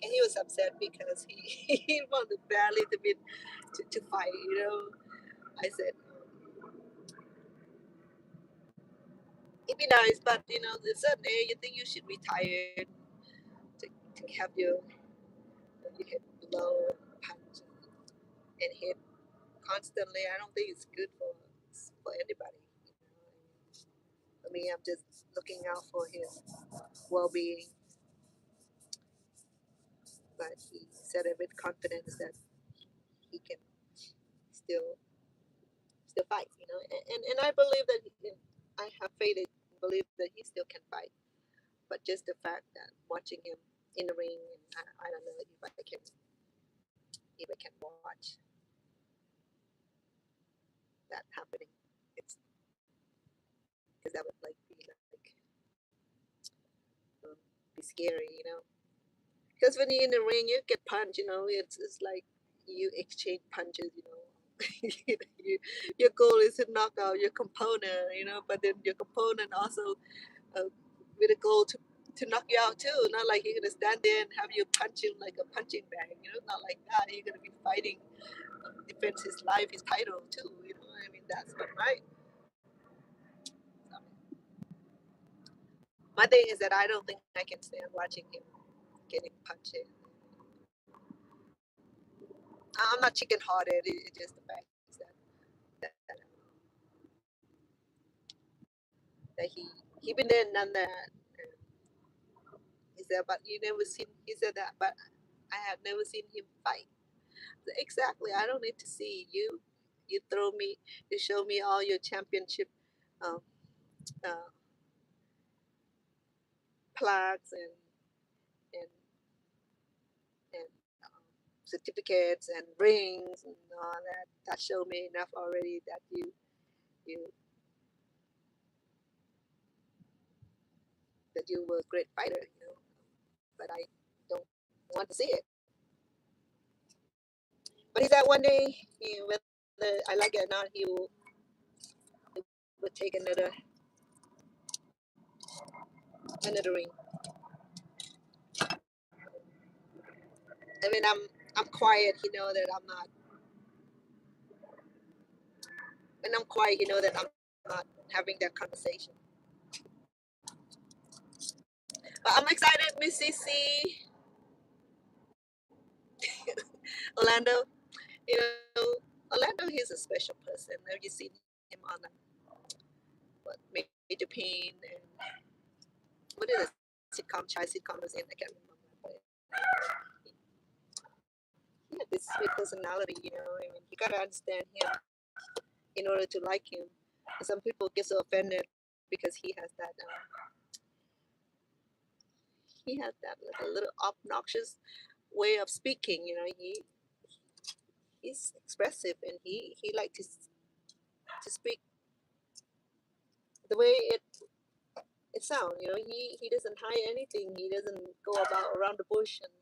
and he was upset because he wanted badly to fight. I said it'd be nice, but at a certain age, you think you should retire to have your head blow and punch and hit constantly. I don't think it's good for anybody. For me, I'm just looking out for his well-being. But he said it with confidence that he can still still fight. And I believe that I have faith and believe that he still can fight. But just the fact that watching him in the ring, and I don't know if I can watch that happening. It's because that would like um, be scary. Because when you're in the ring, you get punched. It's like you exchange punches. you, your goal is to knock out your component. But then your component also uh, with a goal to knock you out too. Not like you're gonna stand there and have you punch him like a punching bag. Not like that. You're gonna be fighting, defend his life, his title too. I mean, that's not right. So, my thing is that I don't think I can stand watching him getting punched. I'm not chicken hearted. It's just the fact is that he been there and done that. He said, but you never seen. He said that, but I have never seen him fight. Exactly. I don't need to see you. You throw me. You show me all your championship um, uh, plaques and and certificates and rings and all that. That showed me enough already that you that you were a great fighter. But I don't want to see it. But he said one day, whether I like it or not, he would take another ring. I mean, I'm quiet. That I'm not. When I'm quiet, that I'm not having that conversation. But I'm excited, Miss CC, Orlando. You know, Orlando, he's a special person. Have you seen him on what Major Pain and what is it? Sitcom was in? I can't remember. But he had this sweet personality. I mean, you gotta understand him in order to like him. And some people get so offended because he has that like a little obnoxious way of speaking. He's expressive and he like to speak the way it sounds. He doesn't hide anything. He doesn't go about around the bush and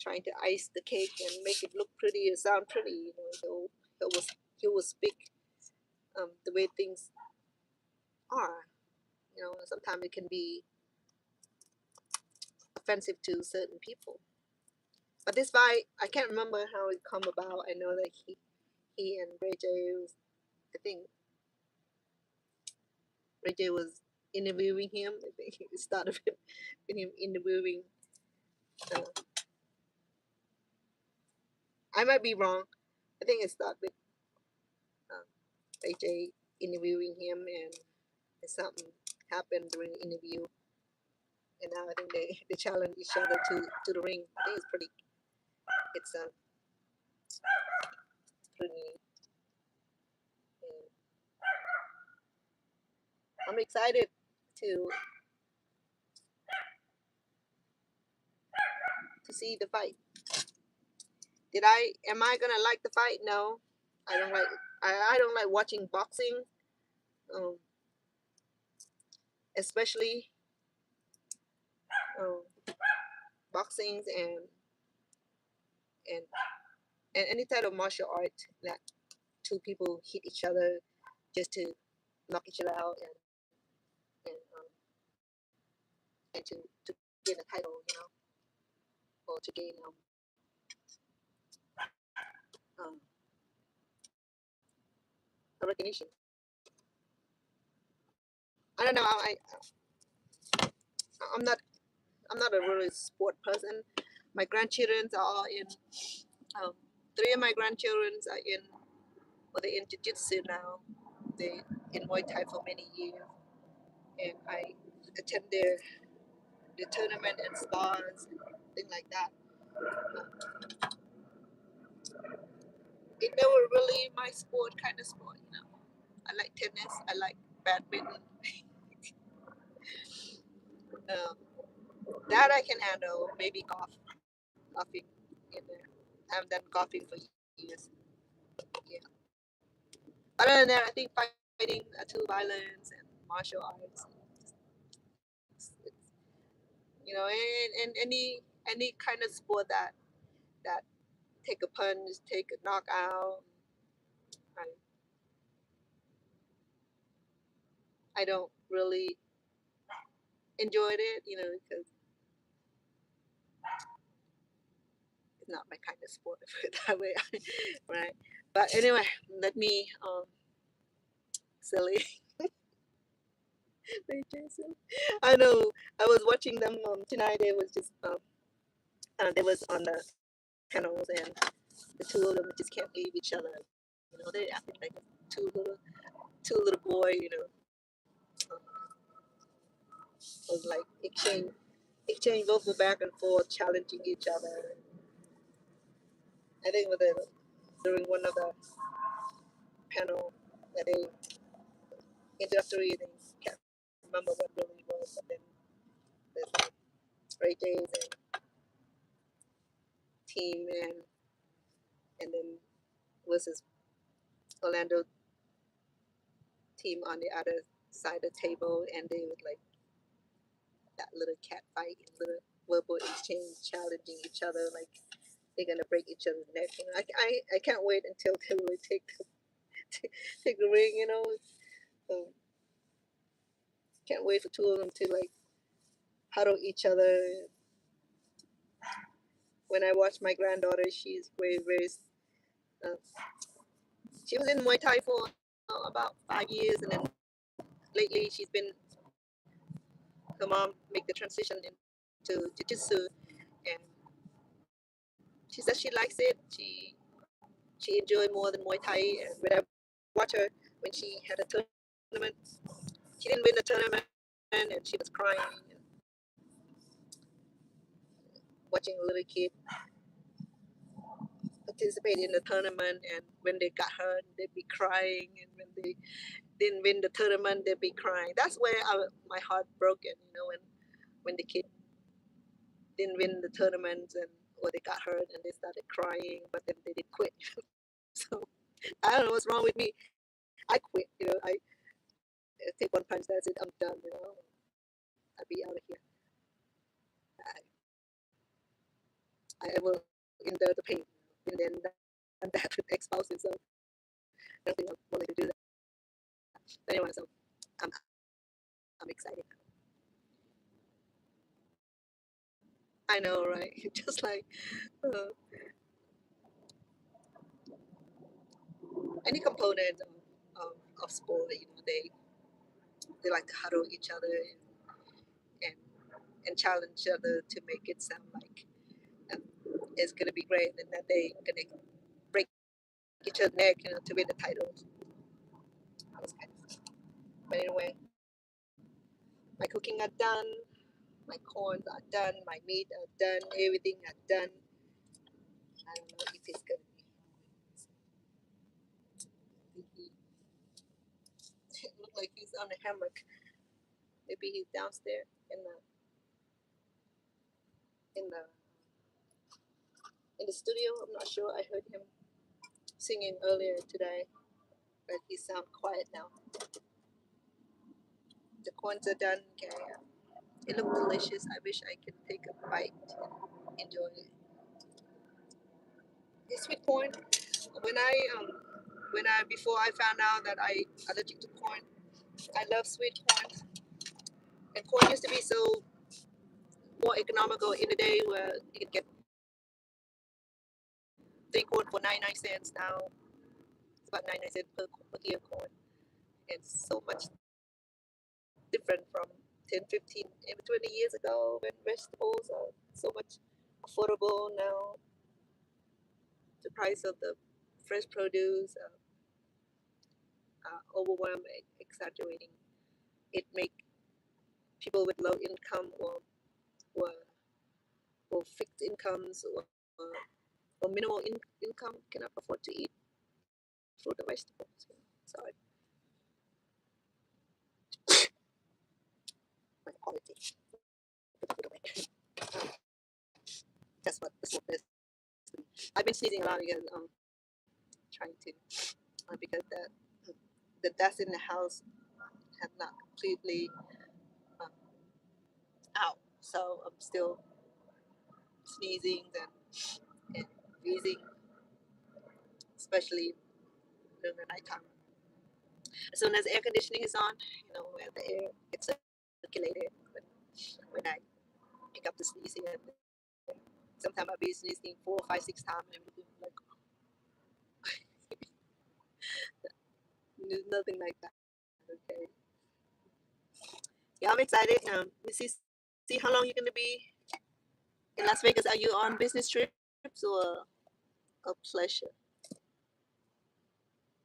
trying to ice the cake and make it look pretty or sound pretty. He will speak the way things are. Sometimes it can be offensive to certain people. But this fight, I can't remember how it come about. I know that he and Ray J was, I think Ray J was interviewing him. I think it started with him interviewing. Uh, I might be wrong. I think it started with um, Ray J interviewing him, and something happened during the interview, and now I think they challenge each other to the ring. I think it's pretty. It's pretty. excited to see the fight. Am I gonna like the fight? No, I don't like. I don't like watching boxing, um, especially um, boxings and and any type of martial art that two people hit each other just to knock each other out and to gain a title, or to gain um, a recognition. I don't know. I'm not a really sport person. My grandchildren are all in. Um, three of my grandchildren are in. Well, they're in jiu-jitsu now. They in Muay Thai for many years, and I attend their tournament and spars and things like that. It never really my sport kind of sport. I like tennis. I like badminton. Um, that I can handle. Maybe golfing. In there. I haven't done golfing for years. Yeah. Other than that, I think fighting too violence and martial arts. It's, and any kind of sport that take a punch, take a knockout. I I don't really enjoy it, because it's not my kind of sport. Put it that way, right? But anyway, let me silly. I know. I was watching them tonight. They was just they was on the panels, and the two of them just can't leave each other. They acting like two little boy. Was like exchange vocal back and forth, challenging each other. I think during one of the panel that they introductory, they can't remember what really was, but then there's like Ray J's and team and then versus Orlando team on the other side of the table, and they would like that little cat fight, little verbal exchange, challenging each other like they're gonna break each other's neck. I can't wait until they really take the ring. Um, can't wait for two of them to like huddle each other. When I watch my granddaughter, she's very very. Uh, she was in Muay Thai for about 5 years, and then lately she's been. Her mom make the transition into jiu-jitsu, and she says she likes it. She enjoyed more than Muay Thai. And when I watch her when she had a tournament, she didn't win the tournament, and she was crying. And watching a little kid participate in the tournament, and when they got hurt, they'd be crying, and when they didn't win the tournament, they'd be crying. That's where my heart broken. When the kid didn't win the tournament or they got hurt and they started crying, but then they didn't quit. So I don't know what's wrong with me. I quit. I take one punch. That's it. I'm done. I'll be out of here. I will endure the pain, and then and that with ex-spouses. So I don't think I'm willing to do that. But anyway, so I'm I'm excited. I know, right? Just like uh, any component of sport, they like to huddle each other and and challenge each other to make it sound like um, it's gonna be great, and that they gonna break each other's neck, to win the titles. Those kind of stuff. But anyway, my cooking are done, my corns are done, my meat are done, everything are done. I don't know if it's gonna be. It look like he's on a hammock. Maybe he's downstairs in the in the studio. I'm not sure. I heard him singing earlier today, but he sounds quiet now. The corns are done. Okay, it looks delicious. I wish I could take a bite and enjoy it. The sweet corn. When I before I found out that I allergic to corn, I love sweet corn. And corn used to be so more economical in the day where you could get 3 corn for 99 cents. Now it's about 99 cents per ear corn. It's so much different from 10, 15, even 20 years ago when vegetables are so much affordable. Now the price of the fresh produce overwhelming, exaggerating. It make people with low income or, or fixed incomes or minimal income cannot afford to eat fruit or vegetables. Sorry, my apologies. That's what this is. I've been sneezing a lot because trying to because the dust in the house has not completely um, out, so I'm still sneezing and wheezing, especially during the nighttime. As soon as air conditioning is on, where the air gets circulated, when I pick up the sneezing, and sometimes I'll be sneezing 4, 5, 6 times, and like nothing like that. Okay. Yeah, I'm excited. See how long you're gonna be in Las Vegas. Are you on business trips or a pleasure?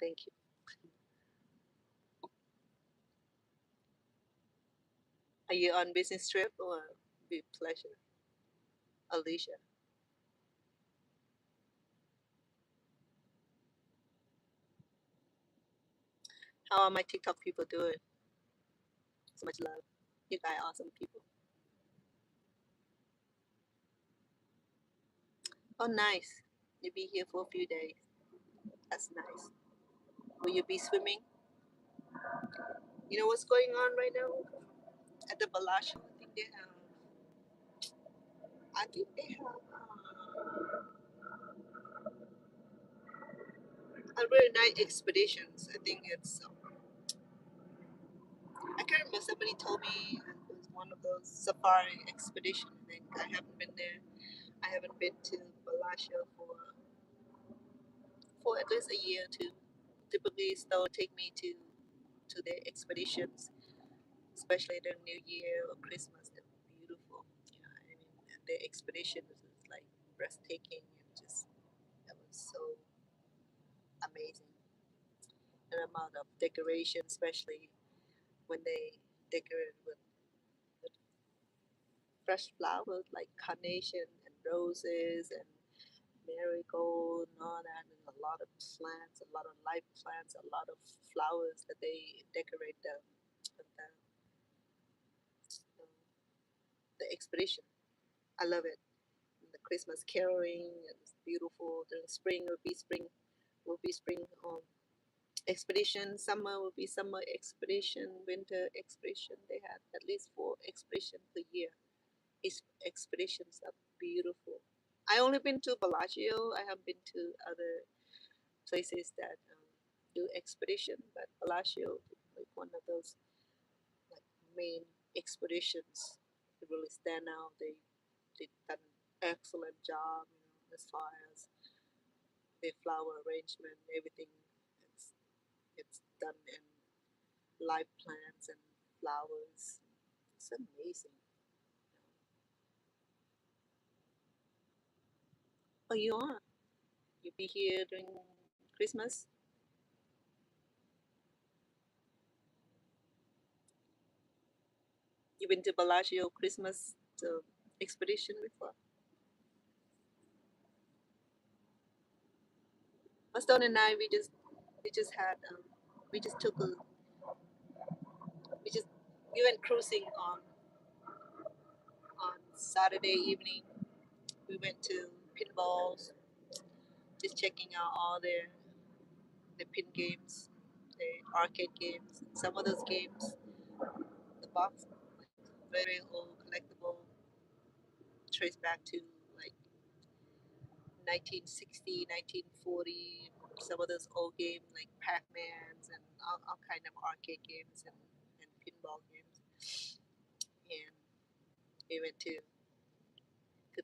Thank you. Are you on business trip or be pleasure or leisure? How are my TikTok people doing? So much love. You guys are awesome people. Oh, nice. You'll be here for a few days. That's nice. Will you be swimming? You know what's going on right now at the Bellagio? I think they have a really nice expeditions. I think it's I can't remember. Somebody told me it was one of those safari expedition. I think I haven't been there. I haven't been to Bellagio for at least a year or two. Typically, still take me to their expeditions, especially during New Year or Christmas. They're beautiful. I mean, their expeditions is like breathtaking and just that was so amazing. The amount of decoration, especially when they decorate with fresh flowers like carnation and roses and marigold and all that, and a lot of plants, a lot of live plants, a lot of flowers that they decorate the expedition. I love it. And the Christmas caroling and it's beautiful. During spring will be spring expedition. Summer will be summer expedition. Winter expedition. They have at least 4 expeditions per year. These expeditions are beautiful. I only been to Bellagio. I have been to other places that do expedition, but Bellagio is like one of those like main expeditions. They really stand out. They done an excellent job, as far as their flower arrangement, everything. It's it's done in live plants and flowers. It's amazing. Oh, you are. You be here during Christmas. You been to Bellagio Christmas expedition before? My son and I, we just had we just took a we just We went cruising on Saturday evening. We went to pinballs, just checking out all the pin games, the arcade games. Some of those games, the box, very old collectible, trace back to like 1960, 1940. Some of those old games like Pac-Mans and all kind of arcade games and pinball games. And we went to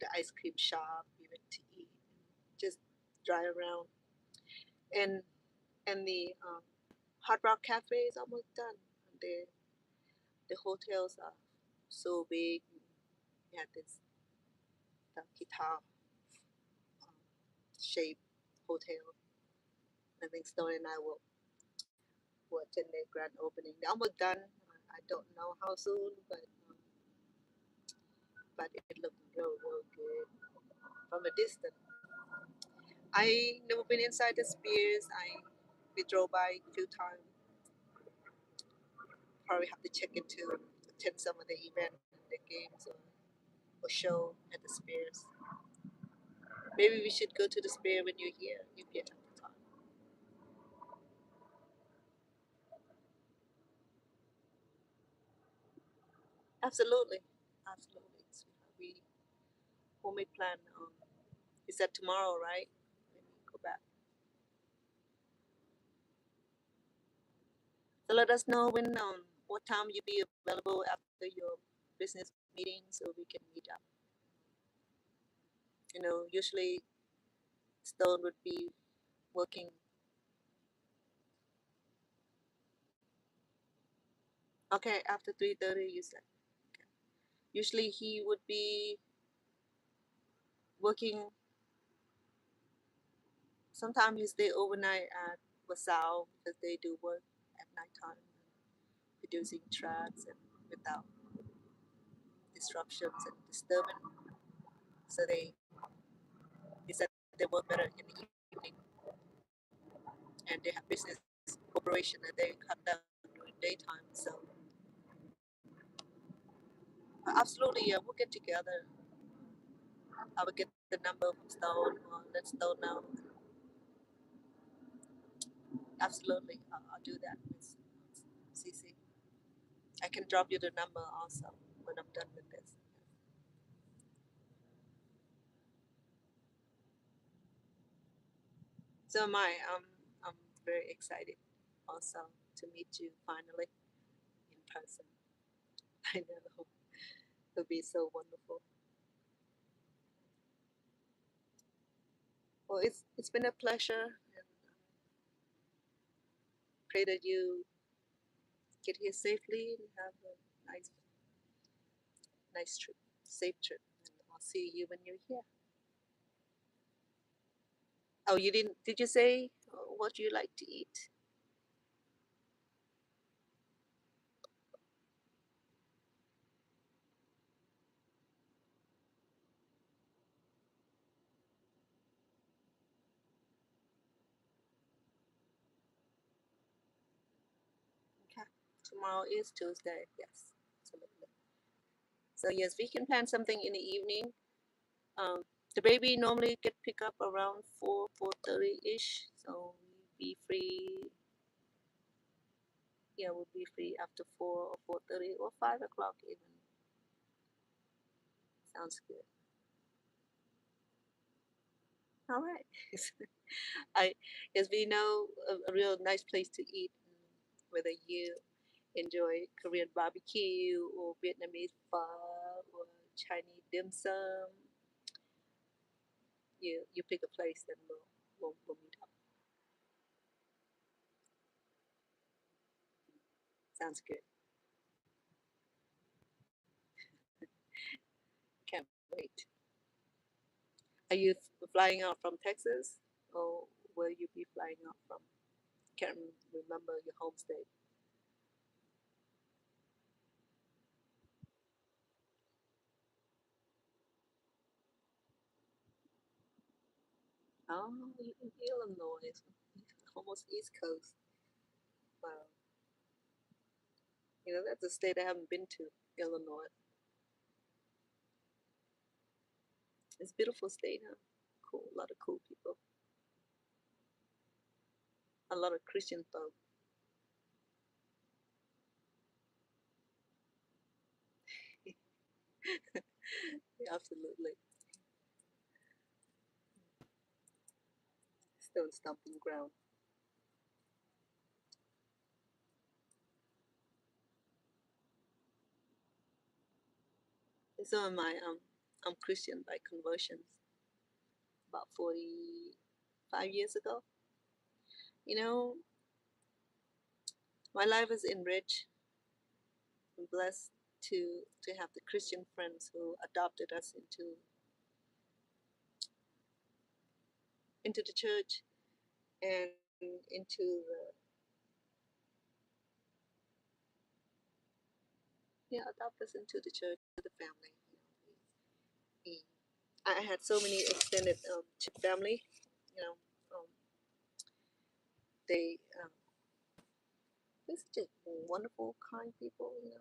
the ice cream shop. We went to eat, just drive around, and the Hard Rock Cafe is almost done. The hotels are so big. We had this the guitar um, shaped hotel. I think Stone and I will attend their grand opening. They're almost done. I don't know how soon, but it looked real good from a distance. I never been inside the Spears. We drove by a few times. Probably have to check into attend some of the event, the games or show at the Spears. Maybe we should go to the Spear when you're here if you have the time. Absolutely, absolutely. Sweetheart. When we plan, is that tomorrow, right? When we go back. So let us know when what time you be available after your business meeting so we can meet up. Usually Stone would be working. Okay, after 3:30 you said. Okay. Usually he would be working. Sometimes he stay overnight at Wasau because they do work at nighttime, producing tracks and without disruptions and disturbance. So he said they work better in the evening and they have business operation that they cut down during daytime. So absolutely, yeah, we'll get together. I will get the number from Stone or let Stone know. Absolutely, I'll do that, Miss CC. I can drop you the number also when I'm done with this. So am I. I'm very excited also to meet you finally in person. I know it'll be so wonderful. Well, it's been a pleasure, and pray that you get here safely and have a nice trip, safe trip. And I'll see you when you're here. Oh, you didn't? Did you say what you like to eat? Okay. Tomorrow is Tuesday. Yes, absolutely. So yes, we can plan something in the evening. Um, the baby normally get picked up around 4:30 ish. So we'll be free. Yeah, we'll be free after 4 or 4:30 or 5 o'clock even. Sounds good. All right. I Yes, we know a real nice place to eat. Whether you enjoy Korean barbecue or Vietnamese pho or Chinese dim sum, you pick a place, then we'll meet up. Sounds good. Can't wait. Are you flying out from Texas, or will you be flying out from? Can't remember your home state. Oh, you in Illinois, almost East Coast. Wow. You know, that's a state I haven't been to, Illinois. It's a beautiful state, huh? Cool, a lot of cool people, a lot of Christian folk. Absolutely. Stone stomping ground. So am I. I'm Christian by conversions about 45 years ago. You know, my life is enriched. I'm blessed to have the Christian friends who adopted us into the church and into the yeah adopt us into the church, to the family. We, I had so many extended family. You know, um, they they're such wonderful, kind people. You know,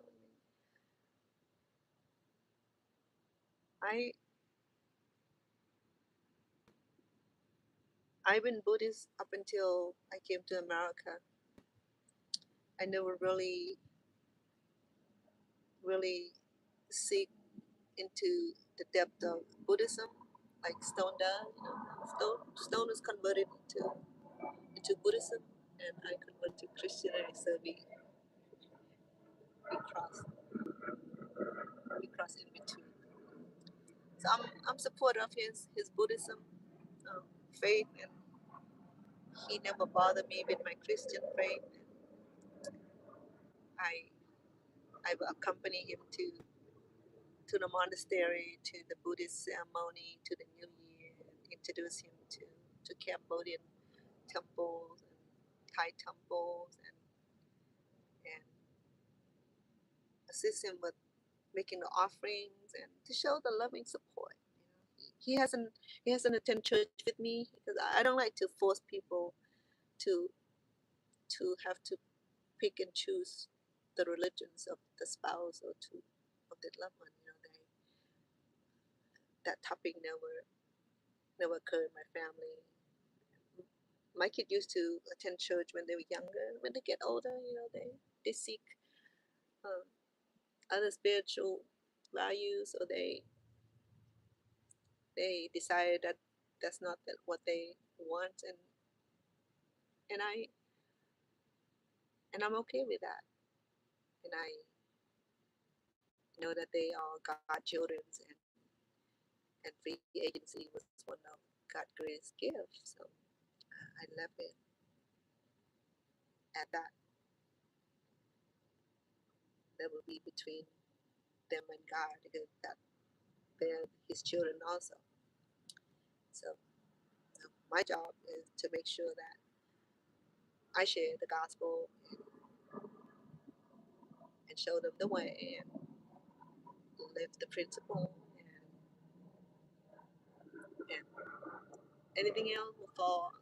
I I've been Buddhist up until I came to America. I never really seek into the depth of Buddhism, like Stone does. You know, Stone is converted into Buddhism, and I converted to Christianity. So we cross we cross in between. So I'm supportive of his Buddhism faith, and he never bothered me with my Christian faith. I I will accompany him to the monastery, to the Buddhist ceremony, to the New Year, and introduce him to Cambodian temples and Thai temples, and assist him with making the offerings and to show the loving support. You know, he hasn't attended church with me because I don't like to force people to have to pick and choose the religions of the spouse or to of the loved one. You know, that topic never occurred in my family. My kid used to attend church when they were younger. When they get older, you know, they seek um, other spiritual values, or they decide that that's not what they want, and I'm okay with that, and I know that they are God children, and free agency was one of God's greatest gifts. So I left it at that. That will be between them and God, because that they're His children also. So my job is to make sure that I share the gospel and show them the way and live the principle, and anything else will fall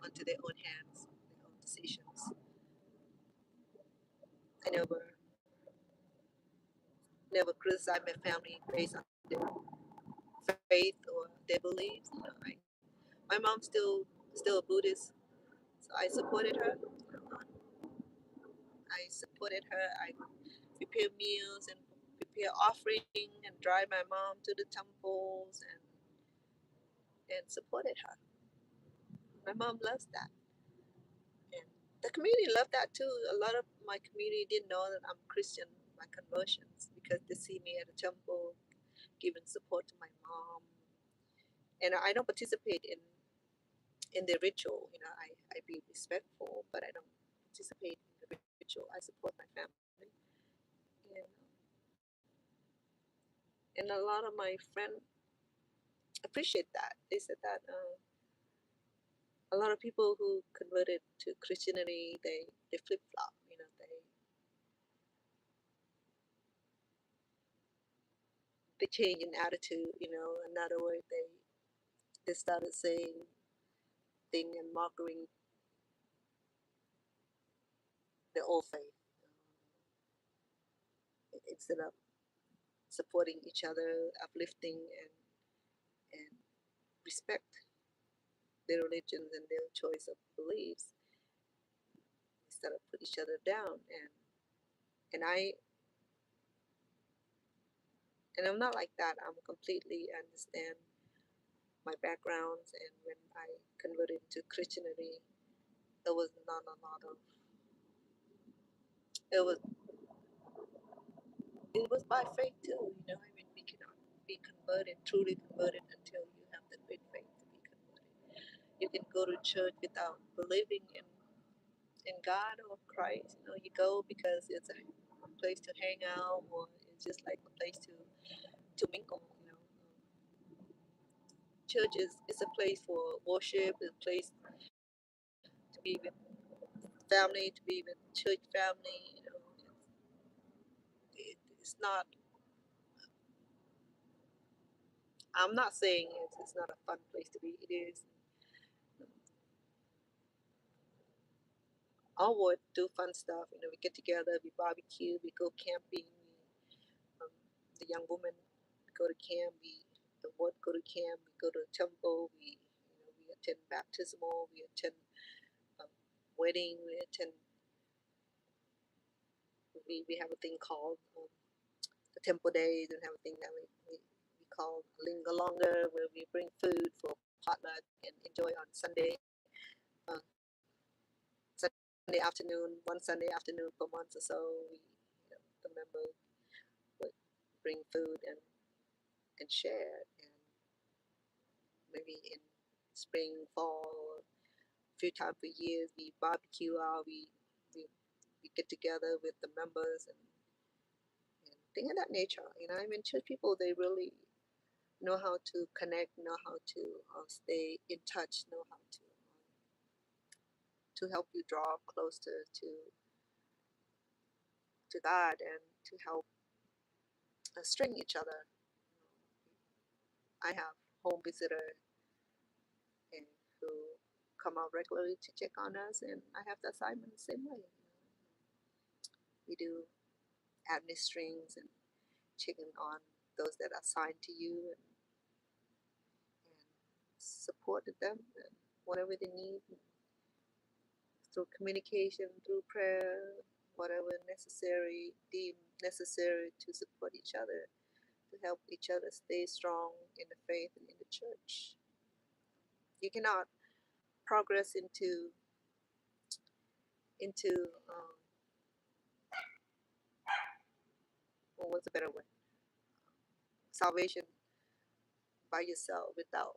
onto their own hands, their own decisions. I never criticize my family based on their faith or their beliefs. You know, my mom's still a Buddhist, so I supported her. I supported her. I prepare meals and prepare offering and drive my mom to the temples and supported her. My mom loves that, and the community loved that too. A lot of my community didn't know that I'm Christian by conversions because they see me at a temple giving support to my mom, and I don't participate in the ritual. You know, I be respectful, but I don't participate in the ritual. I support my family, and a lot of my friends appreciate that. They said that a lot of people who converted to Christianity, they flip flop. You know, they change in attitude. You know, in other words, they started saying thing and mocking the old faith. instead of supporting each other, uplifting and respect their religions and their choice of beliefs, instead of put each other down. And I'm not like that. I'm completely understand my backgrounds, and when I converted to Christianity, there was not a lot of it was it was by faith too. I mean, we cannot be converted, truly converted, until you have the great faith to be converted. You can go to church without believing in God or Christ. You go because it's a place to hang out, or it's just like a place to mingle. Church is a place for worship, a place to be with family, to be with church family. It's not. I'm not saying it's not a fun place to be. It is. All would do fun stuff. We get together, we barbecue, we go camping. Um, the young women go to camp. The wood go to camp. We go to the temple. We attend baptismal. We attend um, wedding. We have a thing called the temple days, and have a thing that we call linger longer, where we bring food for potluck and enjoy on Sunday. Uh, Sunday afternoon, one Sunday afternoon per month or so, the member would bring food and share. And maybe in spring, fall, a few times per year, we barbecue out. We get together with the members and things of that nature. I mean, church people, they really know how to connect, know how to stay in touch, know how to help you draw closer to God, and to help string each other. I have home visitor and who come out regularly to check on us, and I have the assignment the same way. We do admin strings and checking on those that are assigned to you, and supported them and whatever they need through communication, through prayer, whatever necessary, deemed necessary to support each other, to help each other stay strong in the faith and in the church. You cannot progress into what's a better way? Salvation by yourself without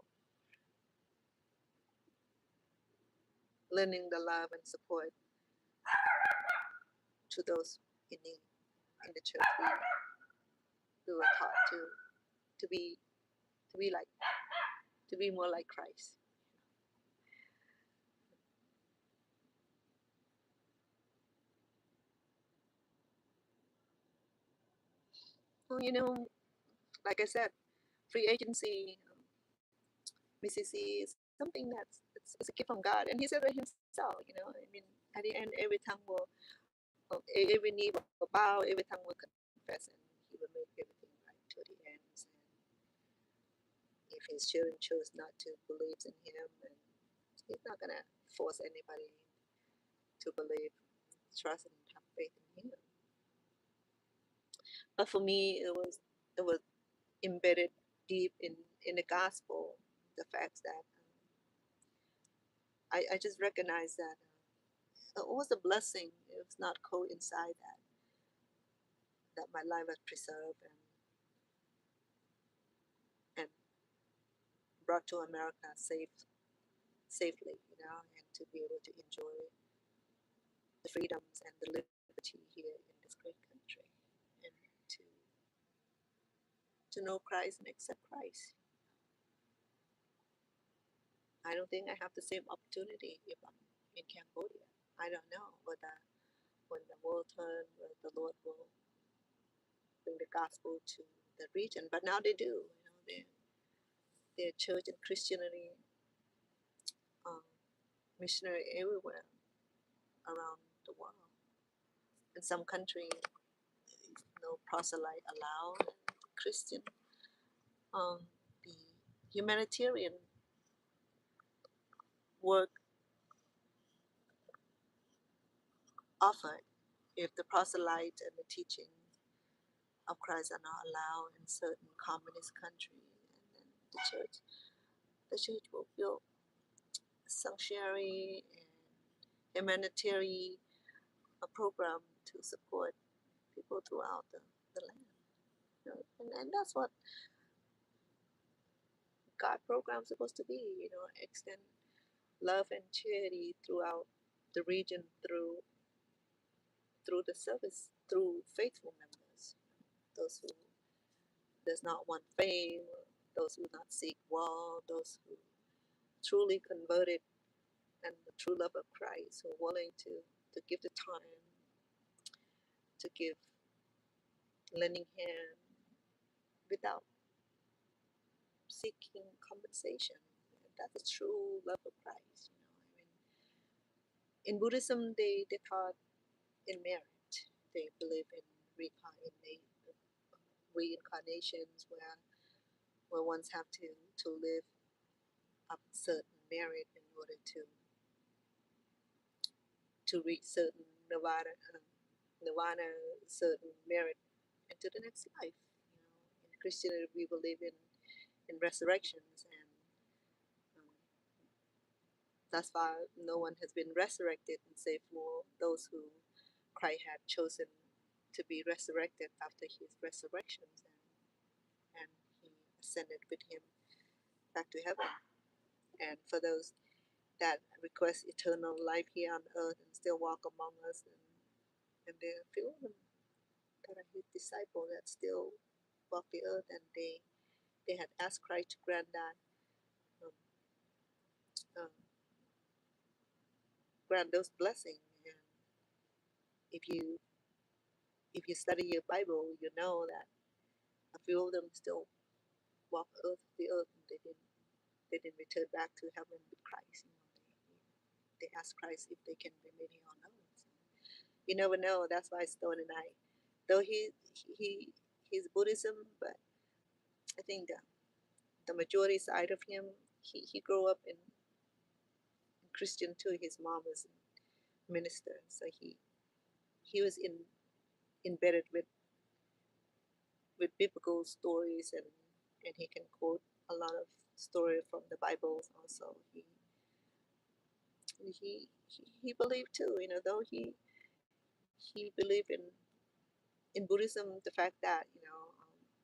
lending the love and support to those in need. In the church, we were taught to be like to be more like Christ. Well, like I said, free agency, BCC is something it's a gift from God, and He said it Himself. I mean, at the end, every tongue will, every knee will bow, every tongue will confess, and He will make everything right to the end. And if His children chose not to believe in Him, and He's not gonna force anybody to believe, trust, and have faith in Him. But for me, it was embedded deep in the gospel, the fact that I just recognized that it was a blessing. It was not coincide that my life was preserved and brought to America safely, and to be able to enjoy the freedoms and the liberty here in this great country, and to know Christ and accept Christ. I don't think I have the same opportunity if I'm in Cambodia. I don't know whether when the world turns, the Lord will bring the gospel to the region. But now they do. Their church and Christianity, um, missionary everywhere around the world. In some countries, no proselyte allowed, Christian, the humanitarian work offered if the proselyte and the teaching of Christ are not allowed in certain communist countries, and then the church will build sanctuary and humanitarian program to support people throughout the land. You know, and that's what God program is supposed to be, you know, extend love and charity throughout the region through the service, through faithful members, those who does not want fame, those who not seek wealth, those who truly converted and the true love of Christ, who are willing to give the time, to give lending hand without seeking compensation. That's the true love of Christ. You know, I mean, in Buddhism, they taught in merit. They believe in reincarnations where ones have to live up certain merit in order to reach certain nirvana, certain merit into the next life. You know, in Christianity, we believe in resurrections, and um, thus far, no one has been resurrected, and save for those who Christ had chosen to be resurrected after his resurrections, and he ascended with him back to heaven. And for those that request eternal life here on earth and still walk among us, and there are few of them that are his disciples that still walk the earth, and they had asked Christ to grant that, um, um, grant those blessings. And if you if you study your Bible, you know that a few of them still walk the earth, and they didn't return back to heaven with Christ. You know, they asked Christ if they can remain here on earth. So you never know. That's why Stone and I, though he he's Buddhism, but I think the majority side of him, he grew up in Christian too. His mom was a minister, so he was embedded with biblical stories, and he can quote a lot of story from the Bible also. He believed too, you know, though he believed in Buddhism, the fact that, you know,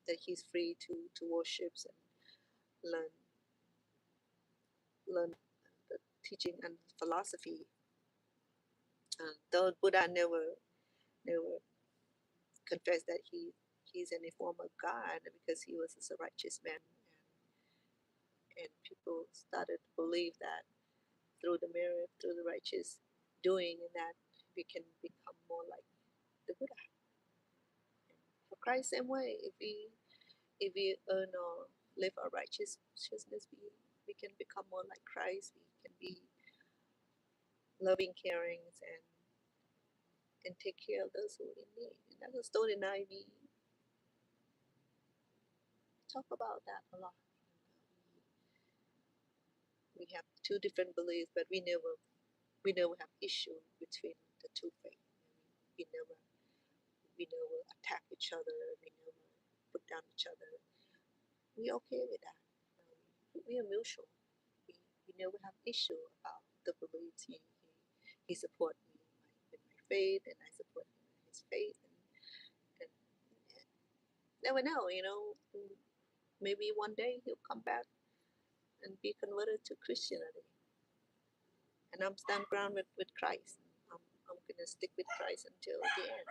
that he's free to worship and learn learn the teaching and philosophy. Though Buddha never confessed that he's any form of God, because he was a righteous man, and people started to believe that through the merit, through the righteous doing, and that we can become more like the Buddha. And for Christ, same way. If we earn or live our righteousness, we can become more like Christ. We can be loving, caring, and take care of those who are in need. And that's a story, and we talk about that a lot. We have two different beliefs, but we never have issue between the two faiths. We never attack each other. We never put down each other. We okay with that. We are mutual. We never have issue about the beliefs. He support me with my faith, and I support him in his faith, and never know, you know. Maybe one day he'll come back and be converted to Christianity, and I'm stand ground with Christ. I'm gonna stick with Christ until the end.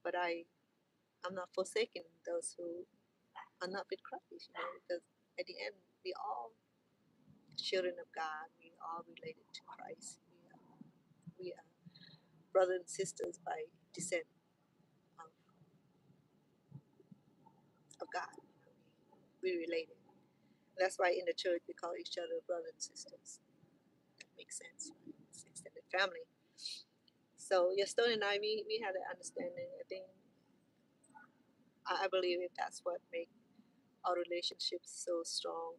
But I'm not forsaking those who are not with Christ, you know, because at the end we all children of God. We are related to Christ. We are brothers and sisters by descent of, of God. You know, we related. That's why in the church we call each other brothers and sisters. That makes sense. Right? It's extended family. So yeah, Stone and I, we had an understanding. I think I believe it. That's what make our relationship so strong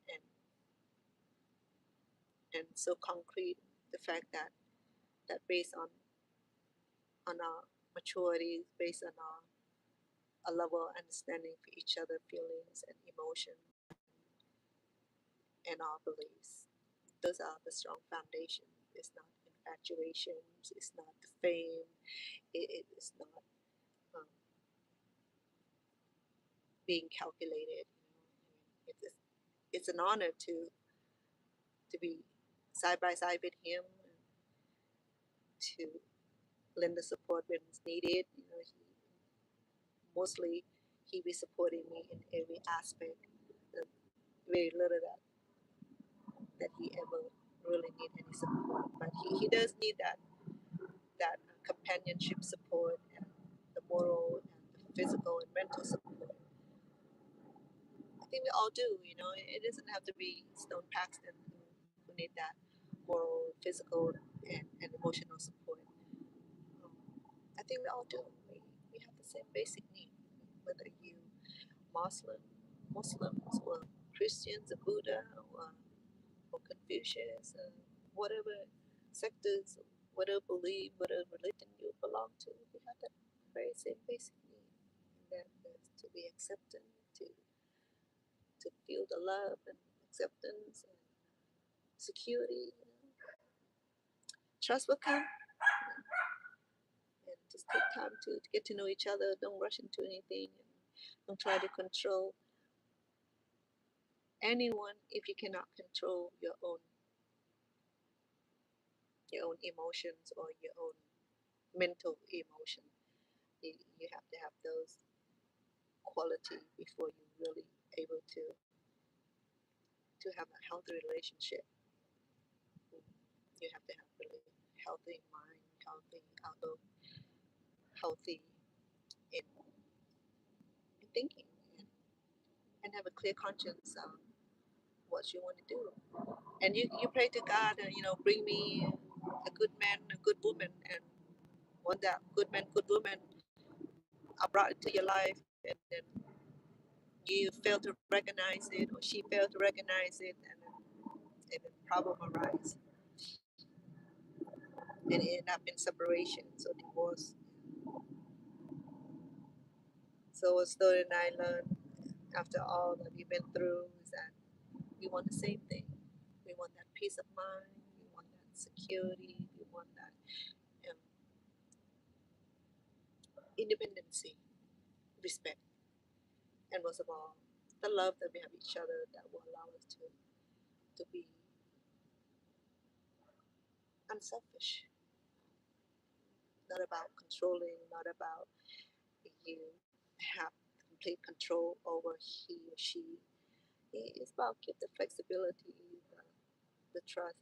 and and so concrete. The fact that based on our maturity, based on our a level of understanding for each other, feelings and emotion and our beliefs. Those are the strong foundation. It's not infatuations. It's not the fame. It is not um, being calculated. It's an honor to be side by side with him, to lend the support when it's needed. Mostly he be supporting me in every aspect. Uh, Very little that he ever really need any support, but he does need that companionship support and the moral and the physical and mental support. I think we all do. It doesn't have to be Stone Paxton who need that moral, physical, and emotional support. Um, I think we all do. We have the same basic need, whether you Muslim, Muslims or Christians or Buddha or Confucius, whatever sectors, whatever belief, whatever religion you belong to, we have that very same basic need. And that is to be accepted, to feel the love and acceptance and security. Trust will come, and just take time to get to know each other. Don't rush into anything, and don't try to control anyone if you cannot control your own emotions or your own mental emotion. You have to have those quality before you really able to have a healthy relationship. You have to have really healthy mind, healthy outlook, healthy in thinking, and have a clear conscience on what you want to do. And you pray to God, bring me a good man, a good woman, and when that good man, good woman are brought into your life, and then you fail to recognize it, or she failed to recognize it, and then problem arise, and it end up in separation, so divorce. So what Story and I learned after all that we've been through is that we want the same thing. We want that peace of mind. We want that security. We want that um, independency, respect, and most of all, the love that we have each other that will allow us to be unselfish. Not about controlling. Not about you have complete control over he or she. It's about give the flexibility, the trust,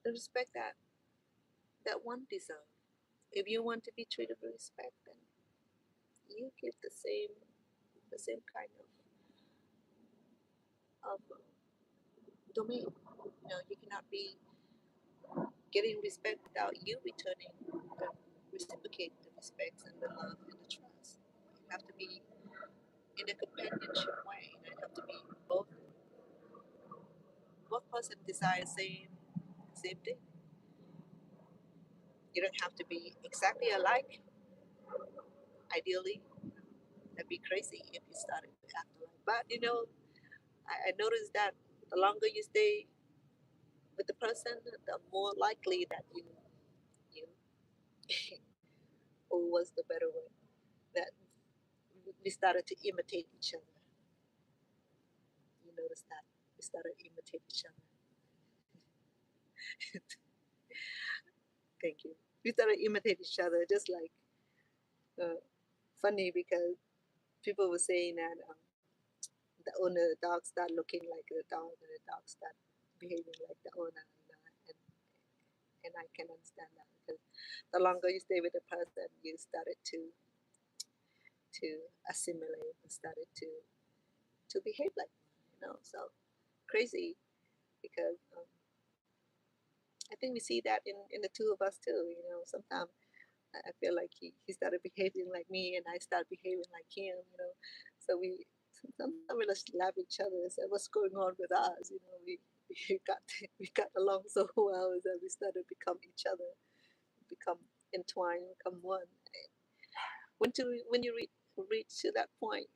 the respect that one deserves. If you want to be treated with respect, then you give the same kind of domain. You cannot be getting respect without you returning reciprocate the respects and the love and the trust. You have to be in a companionship way. It have to be both person desire same thing. You don't have to be exactly alike. Ideally, that'd be crazy if you started to act alike. But I noticed that the longer you stay with the person, the more likely that you or was the better word that we started to imitate each other. You notice that we started to imitate each other. Thank you. We started to imitate each other, just like uh, funny because people were saying that the owner of the dog start looking like the dog, and the dog start behaving like the owner, and I can understand that because the longer you stay with a person, you started to assimilate and started to behave like so crazy. because I think we see that in the two of us too. Sometimes I feel like he started behaving like me, and I started behaving like him. So sometimes we just laugh at each other and say, "What's going on with us?" We got we got along so well that we started to become each other, become entwined, become one. When you reach to that point,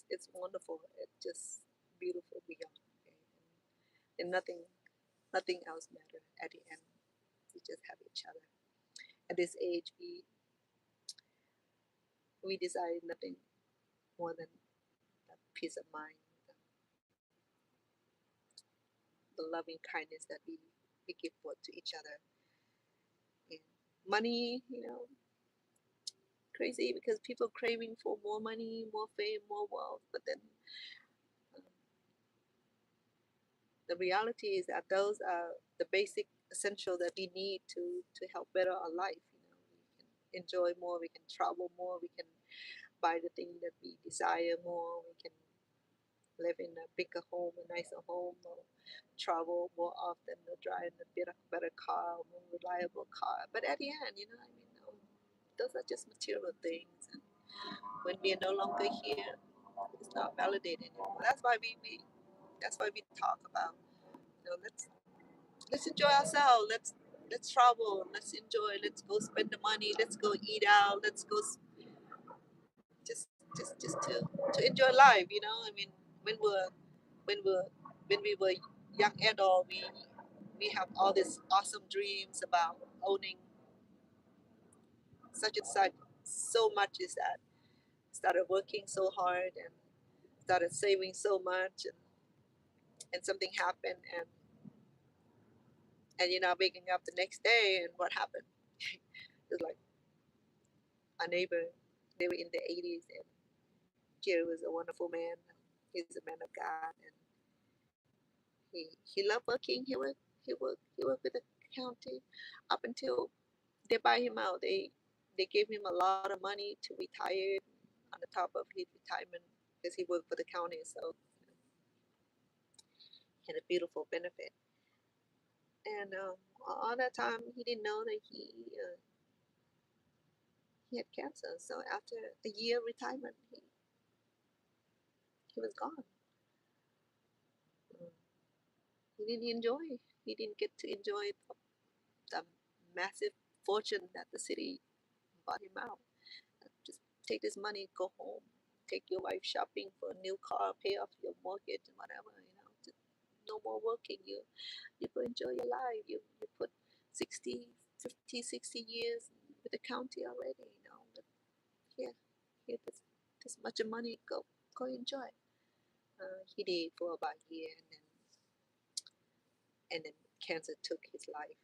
it's wonderful. It's just beautiful beyond, okay? And nothing else matters at the end. We just have each other. At this age, we desire nothing more than that peace of mind, the loving kindness that we give forth to each other. And money, crazy because people craving for more money, more fame, more wealth, but then um, the reality is that those are the basic essential that we need to help better our life. We can enjoy more, we can travel more, we can buy the thing that we desire more, we can live in a bigger home, a nicer home, or travel more often, or drive a better car, a more reliable car. But at the end, those are just material things. And when we are no longer here, it's not validated anymore. That's why we talk about, let's enjoy ourselves. Let's travel. Let's enjoy. Let's go spend the money. Let's go eat out. Let's go just just to enjoy life. When we're when we're when we were young adult, we have all these awesome dreams about owning such and such. So much is that started working so hard and started saving so much, and something happened, and you're not waking up the next day, and what happened? It's like a neighbor. They were in the 80s, and Jerry was a wonderful man. He's a man of God, and he loved working. He worked with the county up until they buy him out. They gave him a lot of money to retire on the top of his retirement because he worked for the county, so he had a beautiful benefit. And all that time, he didn't know that he had cancer. So after a year retirement, he was gone. Mm. He didn't enjoy. He didn't get to enjoy the massive fortune that the city bought him out. Just take this money, go home, take your wife shopping for a new car, pay off your mortgage and whatever. Just no more working. You go enjoy your life. You put 60, 50, 60 years with the county already. But here this much of money. Go enjoy. He did for about a year, and then cancer took his life.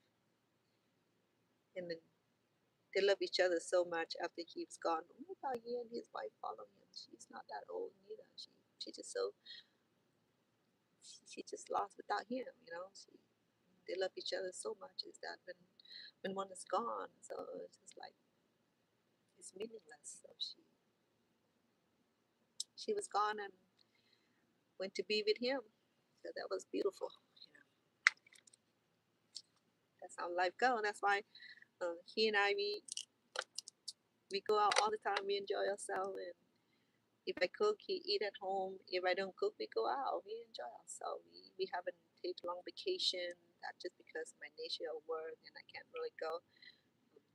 And then they love each other so much after he was gone. About a year, and his wife followed him. She's not that old neither. She just she just lost without him. They love each other so much. Is that when one is gone, so it's just like it's meaningless. So she was gone and went to be with him. So that was beautiful. That's how life goes. That's why he and I we go out all the time. We enjoy ourselves, and if I cook, he eat at home. If I don't cook, we go out. We enjoy ourselves. We haven't take long vacation. Not just because of my nature of work, and I can't really go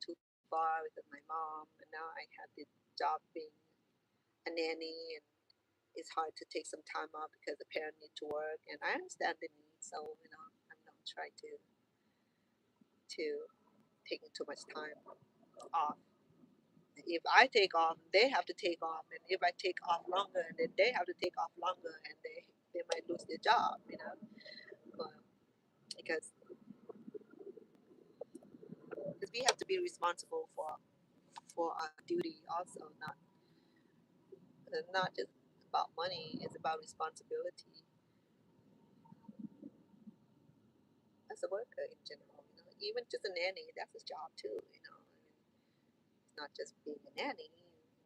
too far with my mom. And now I have the job being a nanny, and it's hard to take some time off because the parent need to work. And I understand the need, so I'm not trying to taking too much time off. If I take off, they have to take off, and if I take off longer, then they have to take off longer, and they might lose their job, because we have to be responsible for our duty also, not just about money. It's about responsibility as a worker in general. Even just a nanny, that's a job too. It's not just being a nanny.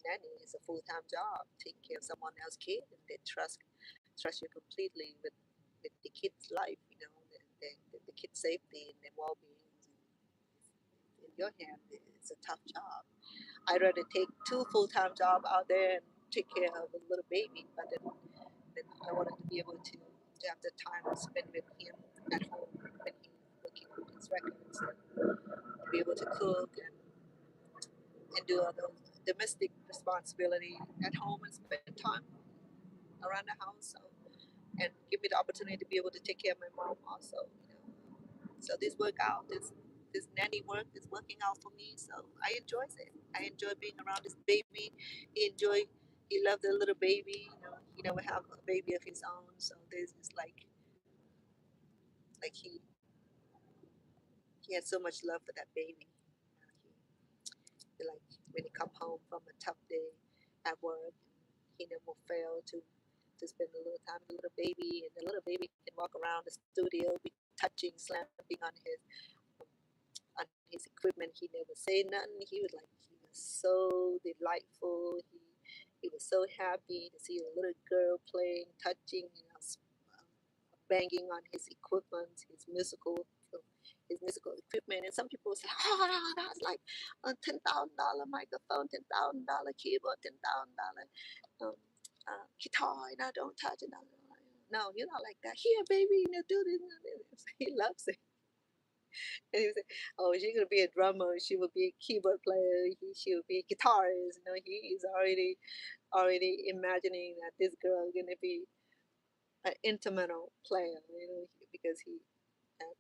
Nanny is a full time job, taking care of someone else's kid, and they trust you completely with the kid's life. kids' safety and their well-being in your hand. It's a tough job. I'd rather take two full-time jobs out there and take care of a little baby, but then I wanted to be able to have the time to spend with him at home when he's looking at his records, and to be able to cook and do all those domestic responsibility at home and spend time around the house. So, and give me the opportunity to be able to take care of my mom also. So this workout, this nanny work is working out for me. So I enjoy it. I enjoy being around this baby. He loved the little baby. He never have a baby of his own. So this is like he had so much love for that baby. Like when he come home from a tough day at work, he never fail to spend a little time with the little baby, and the little baby can walk around the studio, be touching, slapping on his equipment. He never say nothing. He was so delightful. He was so happy to see a little girl playing, touching, banging on his equipment, his musical equipment. And some people say, "Oh, no, that's like a $10,000 microphone, $10,000 keyboard, $10,000 um, guitar, and I don't touch it." No, you're not like that. Here, baby, do this. He loves it. And he was like, "Oh, she's gonna be a drummer. She will be a keyboard player. She will be a guitarist." He is already imagining that this girl is gonna be an instrumental player. Because he had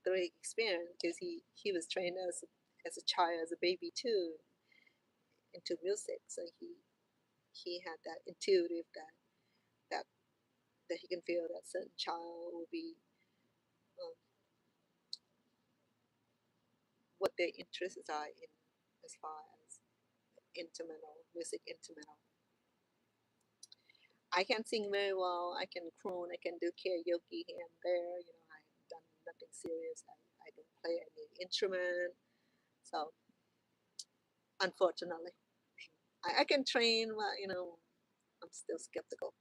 through experience, because he was trained as a child, as a baby too, into music. So he had that intuitive that that he can feel that certain child will be um, what their interests are in as far as instrumental music, instrumental. I can sing very well. I can croon. I can do karaoke here and there. I've done nothing serious. I don't play any instrument. So unfortunately, I can train, but I'm still skeptical.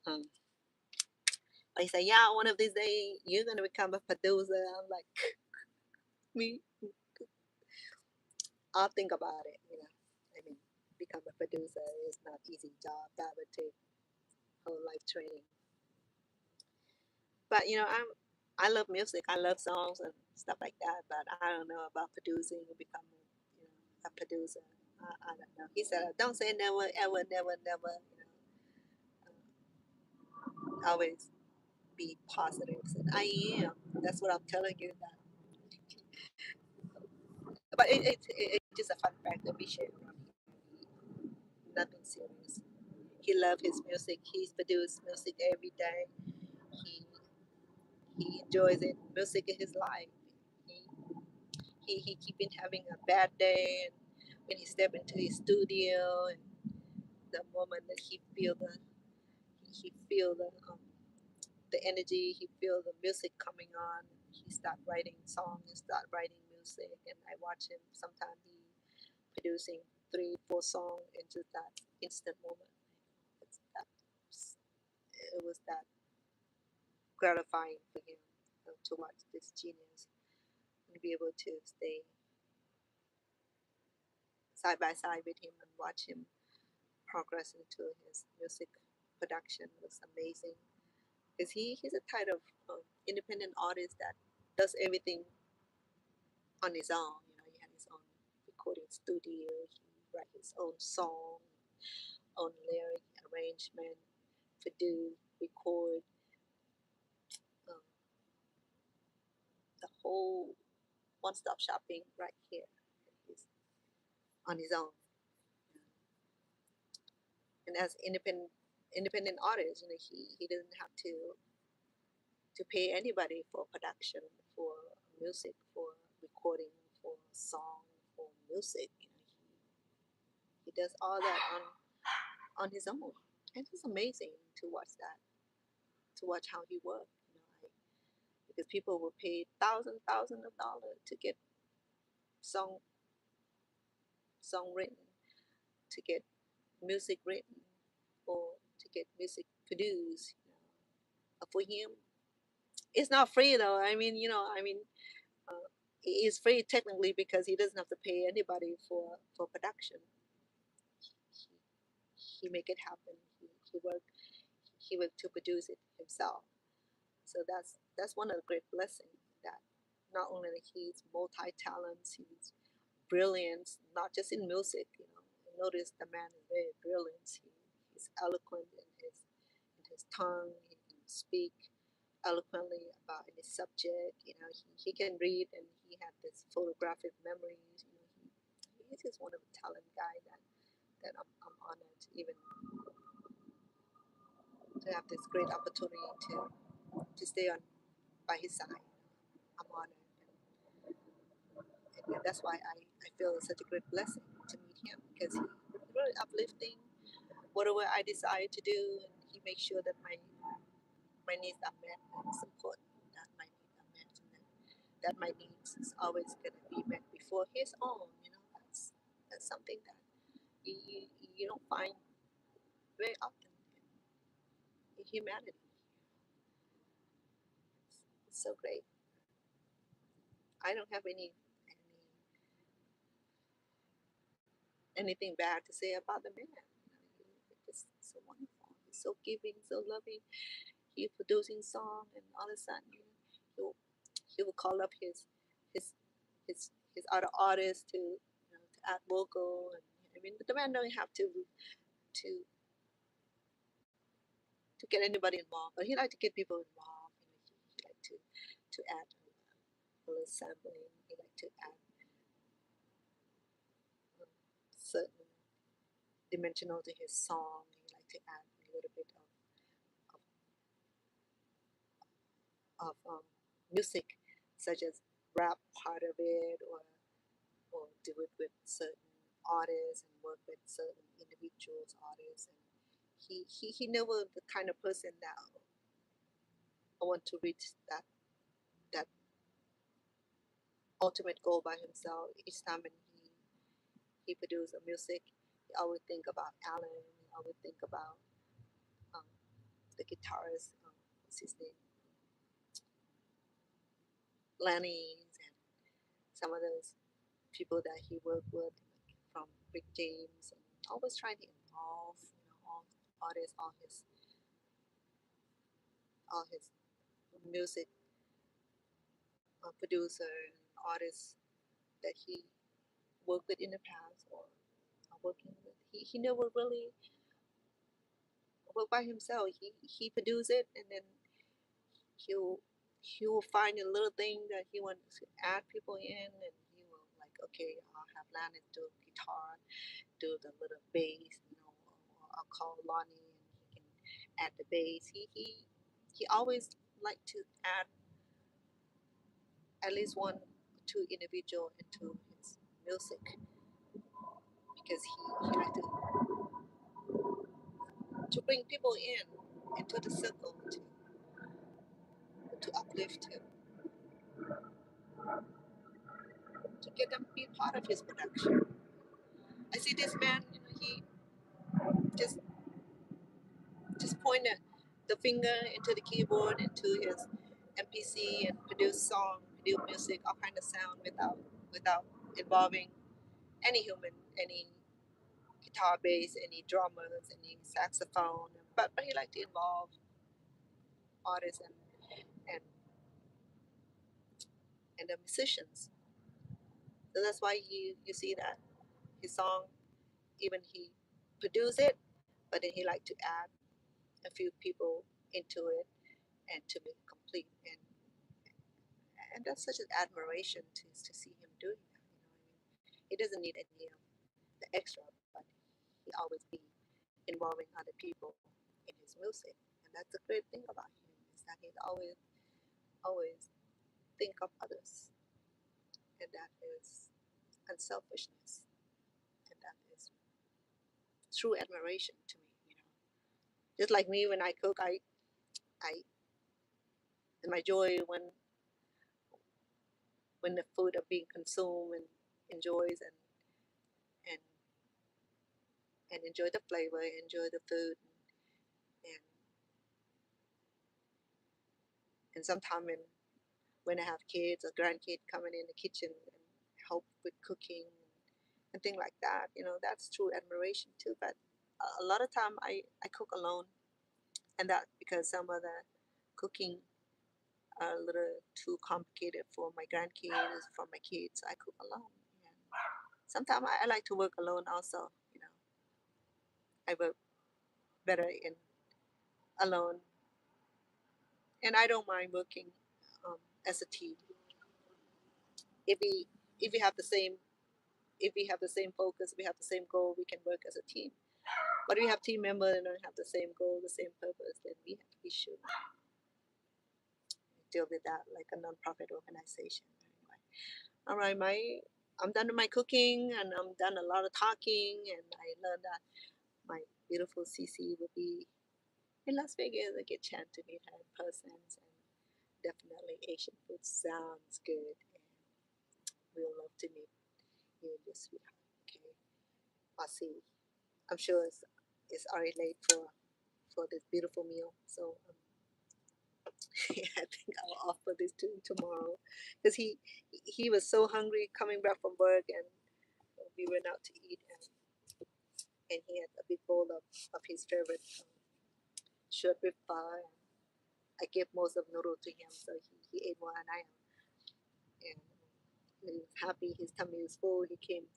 Um, they say, yeah, one of these days you're gonna become a producer. I'm like, me. I'll think about it. I mean, become a producer is not easy job. That would take whole life training. But I love music. I love songs and stuff like that. But I don't know about producing or becoming a producer. I don't know. He said, "Don't say never, ever, never, never. Always be positive." I said, "I am. That's what I'm telling you." But it's just a fun fact that we share around here. Nothing serious. He loved his music. He's produced music every day. He he enjoys it. Music is his life. He he keeping having a bad day, and when he step into his studio, and the moment that he feel the energy, he feel the music coming on, he start writing songs, he start writing music, and I watch him. Sometimes he producing 3, 4 songs into that instant moment. It's that it was that gratifying for him to watch this genius and be able to stay side by side with him and watch him progress into his music production was amazing. Because he's a type of independent artist that does everything on his own. He had his own recording studio. He write his own song, own lyric arrangement, produce, record, um, the whole one-stop shopping right here. He's on his own. And as independent artist, he doesn't have to pay anybody for production, for music, for recording, for song, for music. He does all that on his own, and it's amazing to watch that, to watch how he works. Because people will pay thousands of dollars to get song written, to get music written, or to get music produced. for him. It's not free though. I mean, it is free technically because he doesn't have to pay anybody for production. He make it happen. He worked to produce it himself. So that's one of the great blessings that not only that he's multi talents, he's brilliant, not just in music. Notice the man is very brilliant. He's eloquent in his tongue. He can speak eloquently about any subject. He can read and he had this photographic memories. He's just one of the talent guy that I'm honored even to have this great opportunity to stay on by his side. I'm honored. And that's why I feel it's such a great blessing to meet him because he's really uplifting whatever I decide to do, and he makes sure that my needs are met. It's important that my needs are met, and that my needs is always going to be met before his own. That's something that you don't find very often in humanity. It's so great. I don't have anything bad to say about the man. He's just so wonderful. He's so giving, so loving. He's producing song, and all of a sudden, he will call up his his other artists to add vocal. And I mean, but the man don't have to to get anybody involved, but he like to get people involved. He like to add a little sampling. He like to add certain dimensional to his song. He like to add a little bit of music, such as rap part of it, or do it with certain artists and work with certain individuals, artists. And he never the kind of person that I want to reach that ultimate goal by himself. Each time when he produce a music, he always think about Alan. He always think about um, the guitarist. What's his name? Lenny, and some of those people that he worked with, like from Rick James, and always trying to involve all artists, all his music producer and artists that he worked with in the past or are working with. He never really worked by himself. He produced it, and then he'll he'll find a little thing that he wants to add people in, and he will like, okay, I'll have Landon do guitar, do the little bass, or I'll call Lonnie and he can add the bass. He always like to add at least one or two individual into his music because he like to bring people in into the circle to uplift him, to get them to be part of his production. I see this man, he just pointed the finger into the keyboard, into his MPC, and produce song, produce music, all kind of sound without involving any human, any guitar, bass, any drummers, any saxophone. But he like to involve artists and and the musicians. So that's why you see that his song, even he produce it, but then he like to add a few people into it and to make it complete. And that's such an admiration to see him doing that. He doesn't need any of the extra, but he always be involving other people in his music. And that's the great thing about him is that he always think of others, and that is unselfishness, and that is true admiration to me. Just like me when I cook, I and my joy when the food are being consumed and enjoys and and enjoy the flavor, enjoy the food, and And sometimes when I have kids or grandkids coming in the kitchen and help with cooking and things like that, that's true admiration too. But a lot of time I cook alone, and that because some of the cooking are a little too complicated for my grandkids, for my kids. I cook alone. And sometimes I like to work alone also. I work better in alone, and I don't mind working as a team. If we if we have the same if we have the same focus, we have the same goal, we can work as a team. But we have team members that don't have the same goal, the same purpose, then we should deal with that like a non-profit organization. Anyway. All right, I'm done with my cooking and I'm done a lot of talking, and I learned that my beautiful CC will be in Las Vegas. I get a chance to meet her in person, and definitely Asian food sounds good, and we'll love to meet you and your sweetheart. Okay, I'll see. I'm sure it's already late for this beautiful meal, so I think I'll offer this to him tomorrow because he was so hungry coming back from work, and we went out to eat, and he had a big bowl of his favorite short rib pie. I gave most of noodle to him, so he ate more than I am, and he was happy. His tummy was full. He came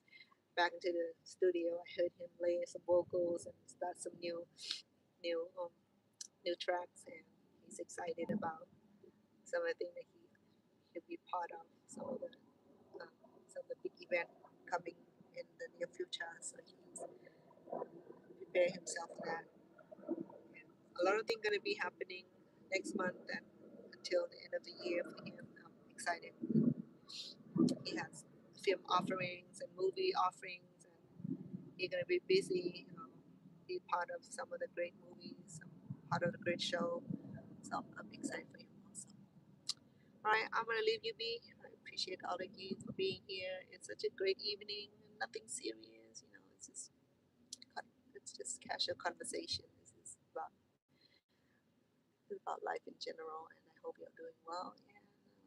back into the studio. I heard him lay some vocals and start some new new tracks, and he's excited about some of the things that he'll be part of. Um, some of the big event coming in the near future. So he's prepare himself for that. And a lot of things gonna be happening next month and until the end of the year for him. I'm excited. He has film offerings and movie offerings, and he's gonna be busy. Be part of some of the great movies, part of the great show. So I'm excited for him also. All right, I'm gonna leave you be. I appreciate all of you for being here. It's such a great evening. Nothing serious, it's just casual conversation. This is about life in general, and I hope you're doing well. And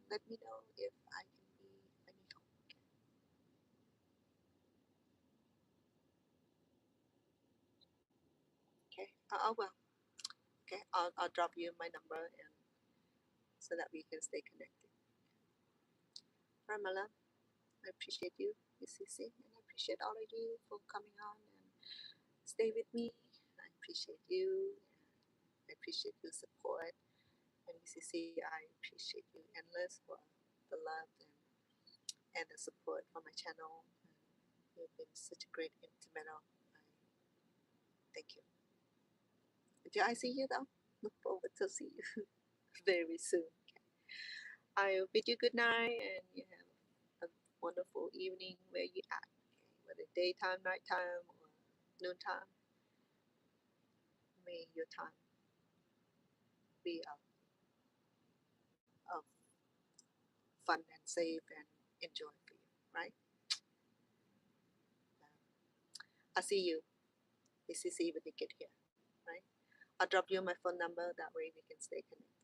let me know if I can be any help. Okay. I will. Okay. I'll drop you my number and so that we can stay connected. All right, my love. I appreciate you, Miss Cece, and I appreciate all of you for coming on and stay with me. I appreciate you. I appreciate your support. And Miss Cece, I appreciate you endless for the love and the support for my channel. You've been such a great intimate. Thank you. Until I see you though, look forward to see you very soon. I bid you good night and you have a wonderful evening where you at. Okay? Whether daytime, nighttime, or noontime, may your time be of fun and safe and enjoy for you, right? I'll see you. This is when you get here, right? I'll drop you my phone number. That way we can stay connected.